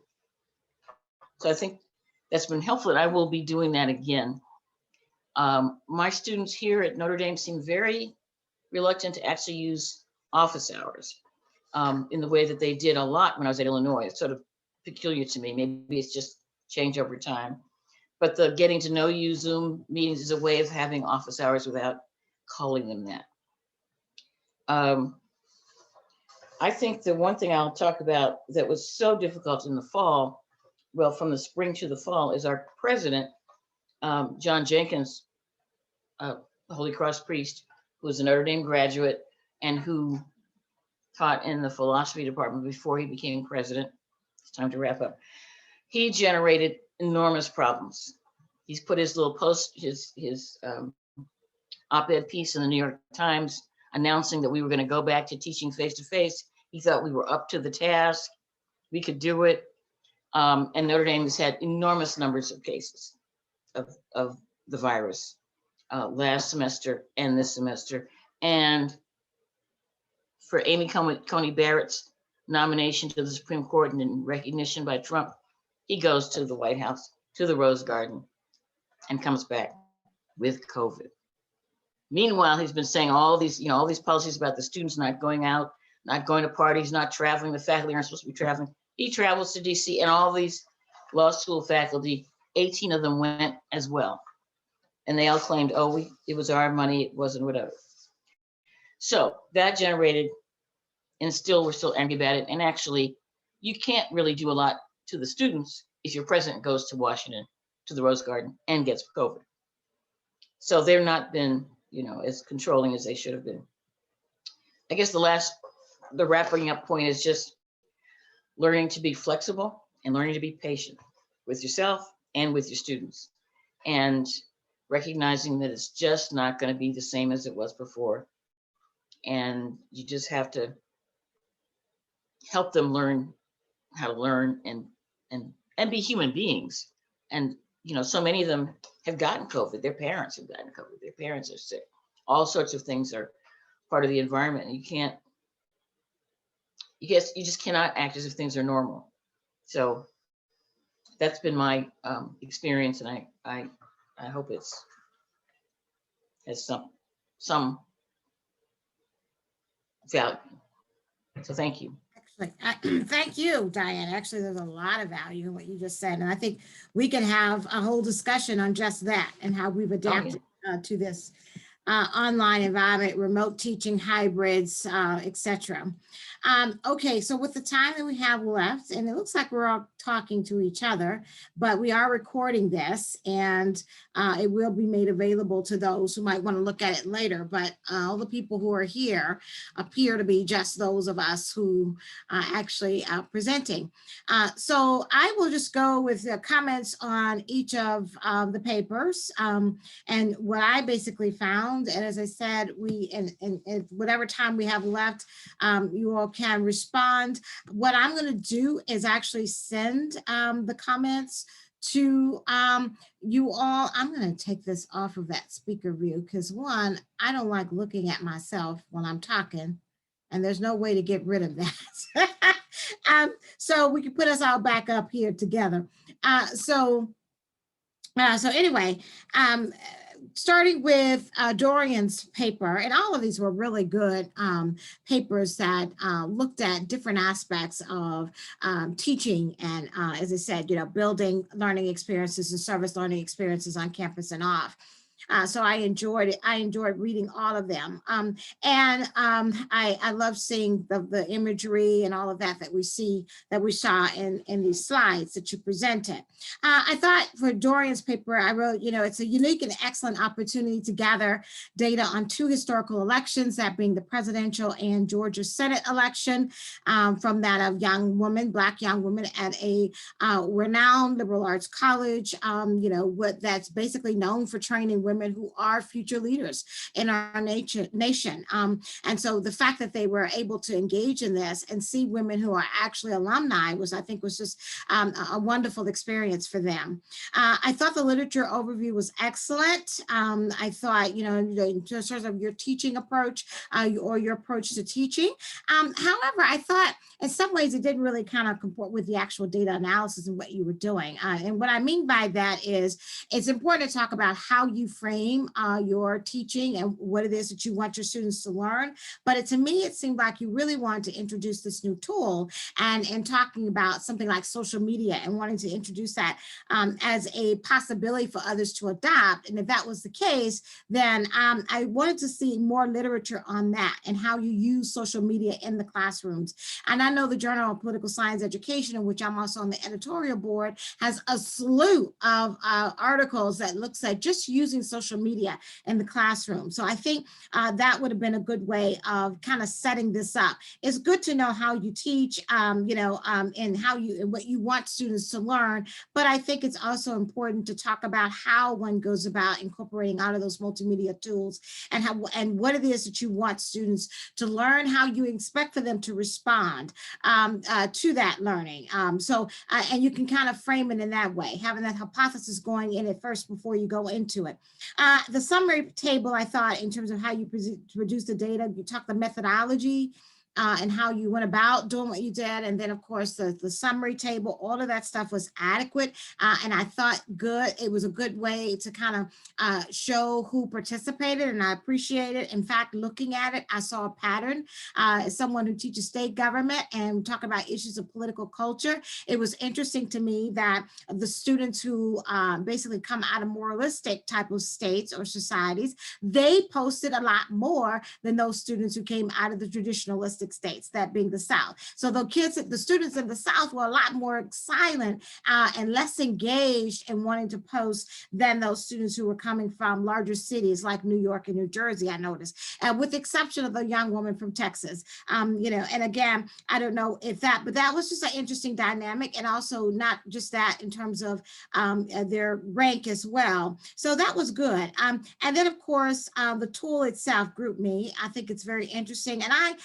So I think that's been helpful, and I will be doing that again. My students here at Notre Dame seem very reluctant to actually use office hours in the way that they did a lot when I was at Illinois. It's sort of peculiar to me. Maybe it's just change over time. But the getting to know you Zoom meetings is a way of having office hours without calling them that. I think the one thing I'll talk about that was so difficult in the fall, well, from the spring to the fall, is our president, John Jenkins, Holy Cross priest, who was a Notre Dame graduate and who taught in the philosophy department before he became president. It's time to wrap up. He generated enormous problems. He's put his little his op-ed piece in the New York Times announcing that we were going to go back to teaching face-to-face. He thought we were up to the task. We could do it. And Notre Dame has had enormous numbers of cases of the virus last semester and this semester. And for Amy Coney Barrett's nomination to the Supreme Court and in recognition by Trump, he goes to the White House, to the Rose Garden, and comes back with COVID. Meanwhile, he's been saying all these policies about the students not going out, not going to parties, not traveling. The faculty aren't supposed to be traveling. He travels to DC, and all these law school faculty, 18 of them went as well. And they all claimed, oh, it was our money, it wasn't whatever. So that generated, and we're still angry about it. And actually, you can't really do a lot to the students if your president goes to Washington, to the Rose Garden, and gets COVID. So they've not been, as controlling as they should have been. I guess the wrapping up point is just learning to be flexible and learning to be patient with yourself and with your students, and recognizing that it's just not going to be the same as it was before. And you just have to help them learn how to learn and be human beings. And so many of them have gotten COVID. Their parents have gotten COVID. Their parents are sick. All sorts of things are part of the environment. And you just cannot act as if things are normal. So that's been my experience, and I hope has some value. So thank you. Thank you, Diane. Actually, there's a lot of value in what you just said. And I think we can have a whole discussion on just that and how we've adapted to this. online environment, remote teaching, hybrids, etc. Okay, so with the time that we have left, and it looks like we're all talking to each other, but we are recording this, and it will be made available to those who might want to look at it later. But all the people who are here appear to be just those of us who are actually presenting. So I will just go with the comments on each of the papers. And what I basically found, and as I said, we, and whatever time we have left, you all can respond. What I'm going to do is actually send the comments to you all. I'm going to take this off of that speaker view because, one, I don't like looking at myself when I'm talking, and there's no way to get rid of that. So we can put us all back up here together. So anyway, starting with Dorian's paper, and all of these were really good papers that looked at different aspects of teaching and, as I said, building learning experiences and service learning experiences on campus and off. So I enjoyed it. I enjoyed reading all of them. I love seeing the imagery and all of that we saw in these slides that you presented. I thought for Dorian's paper, I wrote, it's a unique and excellent opportunity to gather data on 2 historical elections, that being the presidential and Georgia Senate election, from that of Black young woman at a renowned liberal arts college, that's basically known for training women who are future leaders in our nation. And so the fact that they were able to engage in this and see women who are actually alumni I think was just a wonderful experience for them. I thought the literature overview was excellent. I thought, in terms of your teaching approach or your approach to teaching. However, I thought in some ways it didn't really kind of comport with the actual data analysis and what you were doing. And what I mean by that is it's important to talk about how you frame your teaching and what it is that you want your students to learn. But to me, it seemed like you really wanted to introduce this new tool and talking about something like social media and wanting to introduce that as a possibility for others to adopt. And if that was the case, then I wanted to see more literature on that and how you use social media in the classrooms. And I know the Journal of Political Science Education, in which I'm also on the editorial board, has a slew of articles that looks at just using social media in the classroom. So I think that would have been a good way of kind of setting this up. It's good to know how you teach, and what you want students to learn. But I think it's also important to talk about how one goes about incorporating out of those multimedia tools and what it is that you want students to learn, how you expect for them to respond to that learning. And you can kind of frame it in that way, having that hypothesis going in at first before you go into it. The summary table, I thought, in terms of how you produce the data, you talk the methodology and how you went about doing what you did. And then, of course, the summary table, all of that stuff was adequate. And I thought good. It was a good way to kind of show who participated, and I appreciate it. In fact, looking at it, I saw a pattern. As someone who teaches state government and talk about issues of political culture, it was interesting to me that the students who basically come out of moralistic type of states or societies, they posted a lot more than those students who came out of the traditionalistic states, that being the South. So the students in the South were a lot more silent and less engaged in wanting to post than those students who were coming from larger cities like New York and New Jersey, I noticed, with the exception of the young woman from Texas. And again, I don't know if but that was just an interesting dynamic, and also not just that in terms of their rank as well. So that was good. And then, of course, the tool itself, GroupMe, I think it's very interesting. And I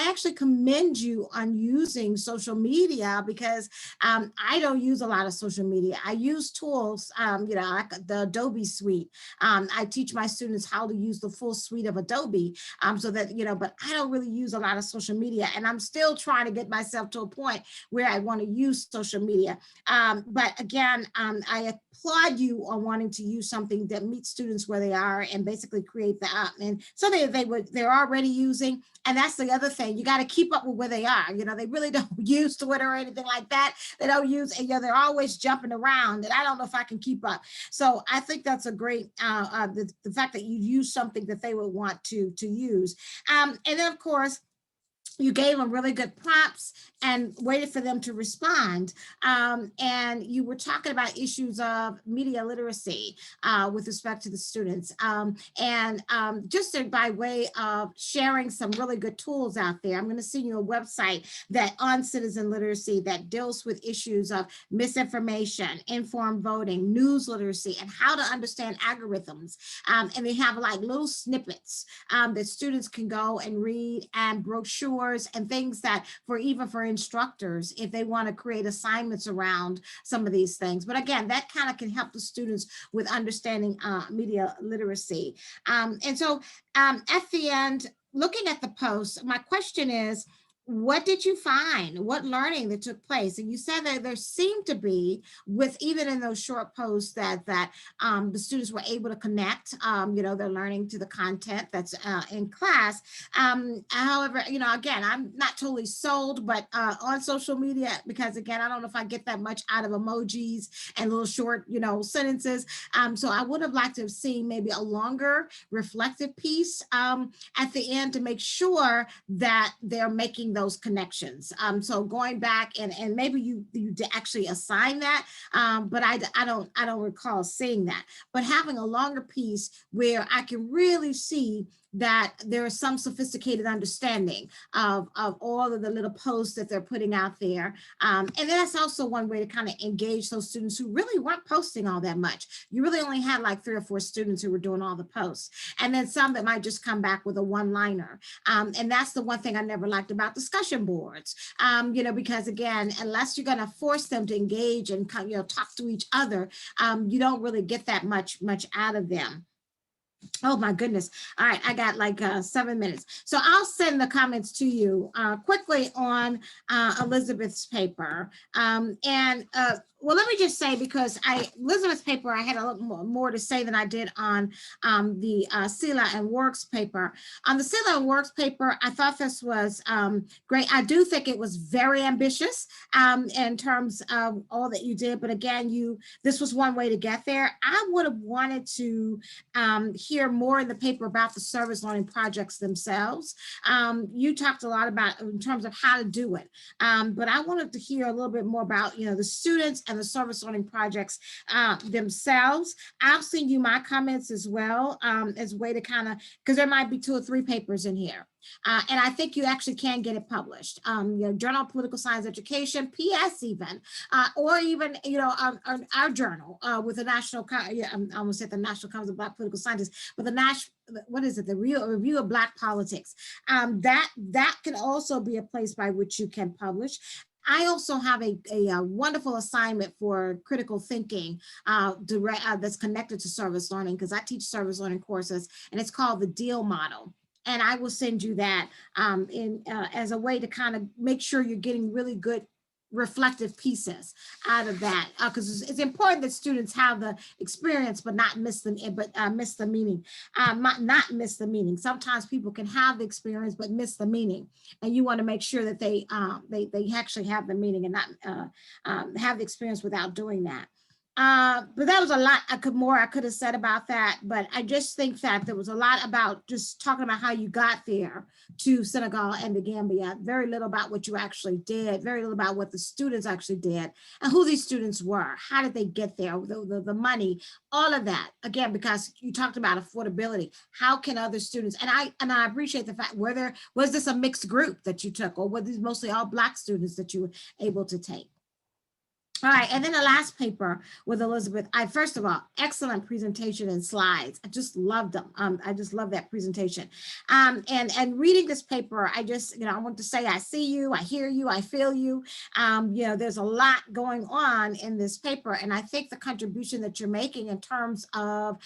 actually commend you on using social media, because I don't use a lot of social media. I use tools, like the Adobe suite. I teach my students how to use the full suite of Adobe, so that, but I don't really use a lot of social media, and I'm still trying to get myself to a point where I want to use social media. But again, I applaud you on wanting to use something that meets students where they are and basically create the and something that they're already using. And that's the other thing. and you got to keep up with where they are. You know, they really don't use Twitter or anything like that. They don't use, you know, they're always jumping around, and I don't know if I can keep up. So I think that's a great, the fact that you use something that they would want to use. And then of course, you gave them really good prompts and waited for them to respond. And you were talking about issues of media literacy with respect to the students. Just by way of sharing some really good tools out there, I'm going to send you a website that on citizen literacy that deals with issues of misinformation, informed voting, news literacy, and how to understand algorithms. And they have like little snippets that students can go and read, and brochures and things that even for instructors, if they want to create assignments around some of these things. But again, that kind of can help the students with understanding media literacy. And so at the end, looking at the post, my question is, what did you find? What learning that took place? And you said that there seemed to be, with even in those short posts, that the students were able to connect. You know, they're learning to the content that's in class. However, you know, again, I'm not totally sold, but on social media, because again, I don't know if I get that much out of emojis and little short, you know, sentences. So I would have liked to have seen maybe a longer reflective piece at the end to make sure that they're making those connections. So going back and maybe you actually assign that, but I don't recall seeing that. But having a longer piece where I can really see that there is some sophisticated understanding of all of the little posts that they're putting out there. And then that's also one way to kind of engage those students who really weren't posting all that much. You really only had like 3 or 4 students who were doing all the posts. And then some that might just come back with a one-liner. And that's the one thing I never liked about discussion boards, you know, because again, unless you're gonna force them to engage and, you know, talk to each other, you don't really get that much out of them. Oh my goodness. All right, I got like 7 minutes. So I'll send the comments to you quickly on Elizabeth's paper. Well, let me just say, because Elizabeth's paper, I had a little more to say than I did on the Sela and Works paper. On the Sela and Works paper, I thought this was great. I do think it was very ambitious in terms of all that you did. But again, this was one way to get there. I would have wanted to hear more in the paper about the service learning projects themselves. You talked a lot about in terms of how to do it, but I wanted to hear a little bit more about, you know, the students and the service learning projects themselves. I'll send you my comments as well as a way to kind of, because there might be 2 or 3 papers in here. And I think you actually can get it published. You know, Journal of Political Science Education, PS even, or even, you know, our journal with the National, I almost said the National Conference of Black Political Scientists, but the National, what is it? The Review of Black Politics. That can also be a place by which you can publish. I also have a wonderful assignment for critical thinking that's connected to service learning, because I teach service learning courses, and it's called the DEAL model. And I will send you that as a way to kind of make sure you're getting really good reflective pieces out of that, because it's important that students have the experience but not miss them, miss the meaning, not miss the meaning. Sometimes people can have the experience but miss the meaning, and you want to make sure that they actually have the meaning and not have the experience without doing that. But that was a lot I could have said about that, but I just think that there was a lot about just talking about how you got there to Senegal and the Gambia, very little about what you actually did, very little about what the students actually did and who these students were, how did they get there, the money, all of that. Again, because you talked about affordability, how can other students, and I appreciate the fact, was this a mixed group that you took, or were these mostly all Black students that you were able to take? All right, and then the last paper with Elizabeth, first of all, excellent presentation and slides. I just loved them. I just love that presentation. And reading this paper, I just, you know, I want to say I see you, I hear you, I feel you. You know, there's a lot going on in this paper, and I think the contribution that you're making in terms of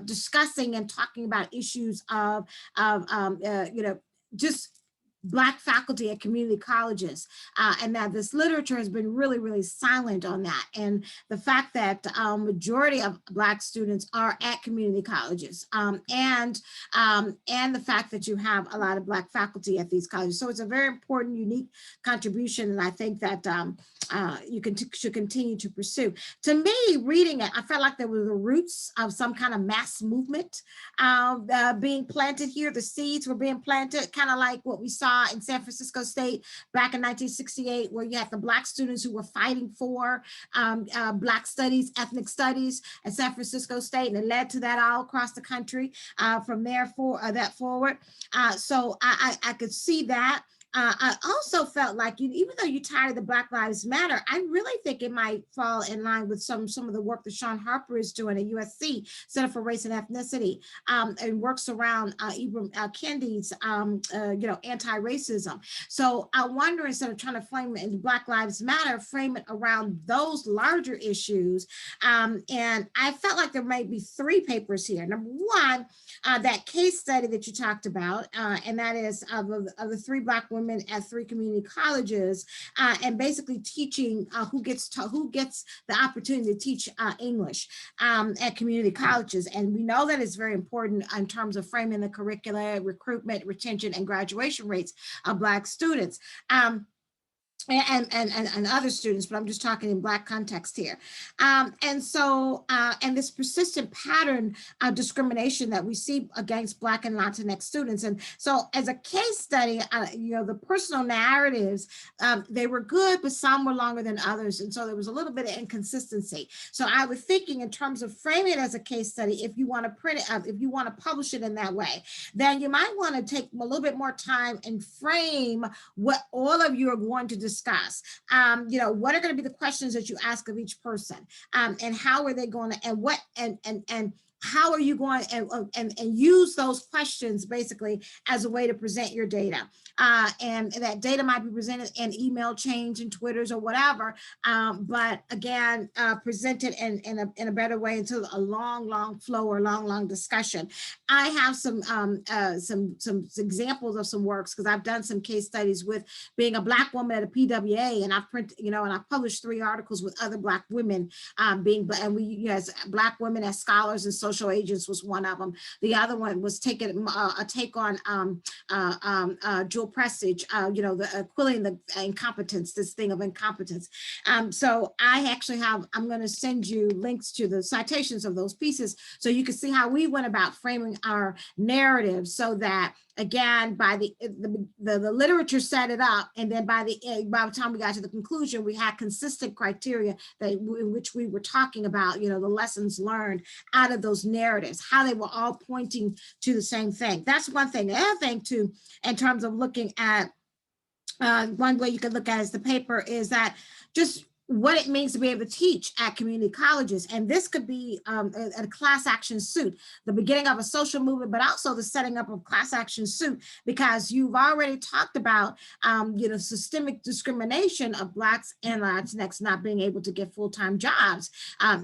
discussing and talking about issues of you know, just Black faculty at community colleges, and that this literature has been really, really silent on that. And the fact that majority of Black students are at community colleges, and the fact that you have a lot of Black faculty at these colleges. So it's a very important, unique contribution, and I think that should continue to pursue. To me, reading it, I felt like there were the roots of some kind of mass movement being planted here. The seeds were being planted, kind of like what we saw in San Francisco State back in 1968, where you had the Black students who were fighting for Black studies, ethnic studies at San Francisco State, and it led to that all across the country from there forward. So I could see that. I also felt like, even though you tied the Black Lives Matter, I really think it might fall in line with some of the work that Sean Harper is doing at USC Center for Race and Ethnicity, and works around Ibram Kendi's, anti-racism. So I wonder, instead of trying to frame it in Black Lives Matter, frame it around those larger issues. And I felt like there might be 3 papers here. Number one, that case study that you talked about, and that is of the 3 Black women at 3 community colleges, and basically teaching who gets the opportunity to teach English at community colleges. And we know that it's very important in terms of framing the curricula, recruitment, retention, and graduation rates of Black students. And other students, but I'm just talking in Black context here. And this persistent pattern of discrimination that we see against Black and Latinx students. And so as a case study, the personal narratives, they were good, but some were longer than others. And so there was a little bit of inconsistency. So I was thinking, in terms of framing it as a case study, if you want to print it up, if you want to publish it in that way, then you might want to take a little bit more time and frame what all of you are going to discuss. What are going to be the questions that you ask of each person, and how are they going to, and how are you going and use those questions basically as a way to present your data. And that data might be presented in email chains and Twitters or whatever, but again, presented in a better way into a long flow or long discussion. I have some examples of some works, because I've done some case studies with being a Black woman at a PWA, and I've printed, and I've published 3 articles with other Black women as Black women as scholars and social agents was one of them. The other one was taking a take on Joel Prestige, the quelling the incompetence, this thing of incompetence. So I actually I'm going to send you links to the citations of those pieces, so you can see how we went about framing our narrative, so that, again, by the literature set it up, and then by the time we got to the conclusion, we had consistent criteria in which we were talking about, the lessons learned out of those narratives, how they were all pointing to the same thing. That's one thing. The other thing too, in terms of looking at, one way you could look at it as the paper, is that just what it means to be able to teach at community colleges. And this could be a class action suit, the beginning of a social movement, but also the setting up of class action suit, because you've already talked about, systemic discrimination of Blacks and Latinx not being able to get full-time jobs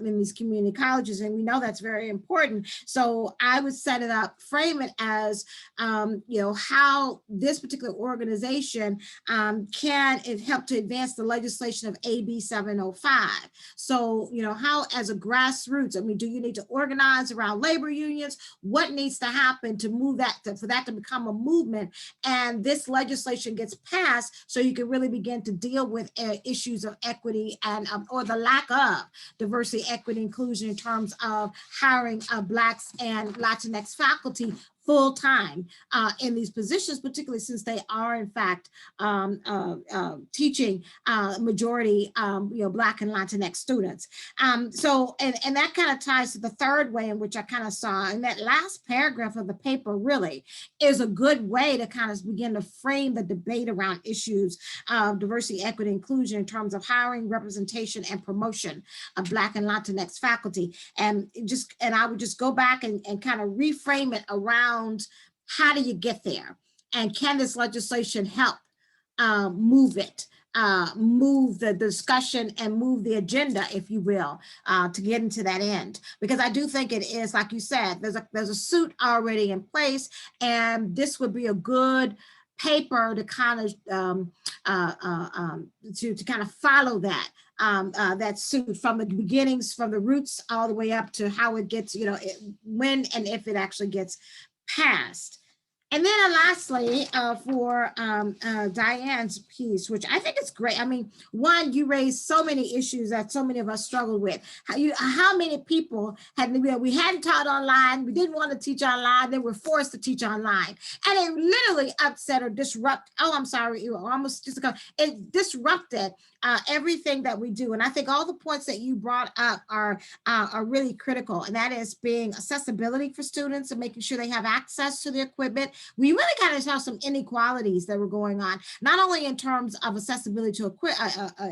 in these community colleges. And we know that's very important. So I would set it up, frame it as, how this particular organization can help to advance the legislation of AB 705. So, how, as a grassroots, do you need to organize around labor unions? What needs to happen to move that, for that to become a movement? And this legislation gets passed so you can really begin to deal with issues of equity and or the lack of diversity, equity, inclusion in terms of hiring Blacks and Latinx faculty full-time in these positions, particularly since they are in fact teaching majority Black and Latinx students. So that kind of ties to the third way in which I kind of saw, and that last paragraph of the paper really is a good way to kind of begin to frame the debate around issues of diversity, equity, inclusion in terms of hiring, representation, and promotion of Black and Latinx faculty. And I would just go back and kind of reframe it around, how do you get there? And can this legislation help move it, move the discussion and move the agenda, if you will, to get into that end? Because I do think it is, like you said, there's a suit already in place, and this would be a good paper to kind of to kind of follow that that suit from the beginnings, from the roots all the way up to how it gets, when and if it actually gets passed. And then lastly, for Diane's piece, which I think is great. I mean, one, you raised so many issues that so many of us struggled with. How many people had, we hadn't taught online, we didn't want to teach online, then we're forced to teach online. And it literally upset or disrupt, it disrupted everything that we do. And I think all the points that you brought up are really critical. And that is being accessibility for students and making sure they have access to the equipment. We really kind of saw some inequalities that were going on, not only in terms of accessibility to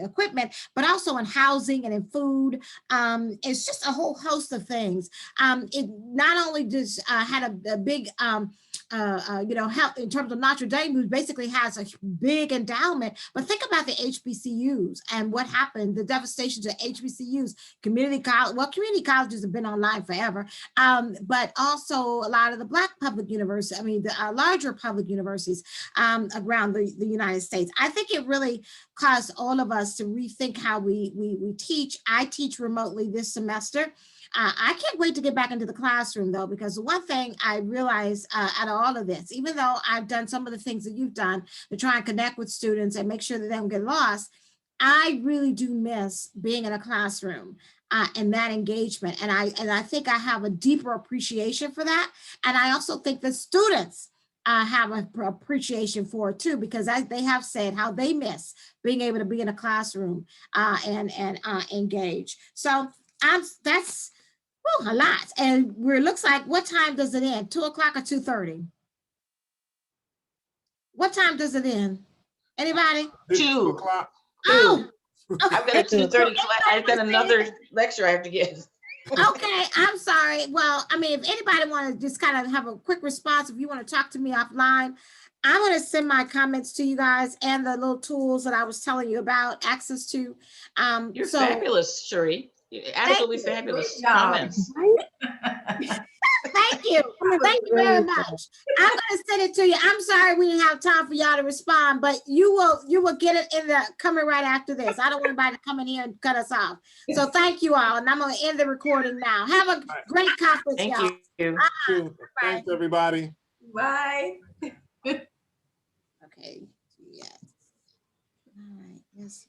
equipment, but also in housing and in food. It's just a whole host of things. It not only just had a big help in terms of Notre Dame, who basically has a big endowment, but think about the HBCUs and what happened, the devastation to HBCUs, community colleges have been online forever, but also a lot of the Black public universities, the larger public universities around the United States. I think it really caused all of us to rethink how we teach. I teach remotely this semester. I can't wait to get back into the classroom though, because the one thing I realized out of all of this, even though I've done some of the things that you've done to try and connect with students and make sure that they don't get lost, I really do miss being in a classroom and that engagement. And I think I have a deeper appreciation for that. And I also think the students have an appreciation for it too, because they have said how they miss being able to be in a classroom and engage. So that's a lot. And it looks like, what time does it end? 2 o'clock or 2:30? What time does it end? Anybody? 2 o'clock. Oh, okay. I've got a 2:30 class. I've got another lecture I have to give. Okay, I'm sorry. Well, if anybody want to just kind of have a quick response, if you want to talk to me offline, I'm going to send my comments to you guys and the little tools that I was telling you about access to. You're fabulous, Sheree. Absolutely fabulous Great job. comments. Thank you. Thank you very much. I'm going to send it to you. I'm sorry we didn't have time for y'all to respond, but you will get it in the coming right after this. I don't want anybody to come in here and cut us off. So thank you all. And I'm going to end the recording now. Have a great conference, Thank y'all. you. Thanks, everybody. Bye. Okay. Yes. All right. Yes.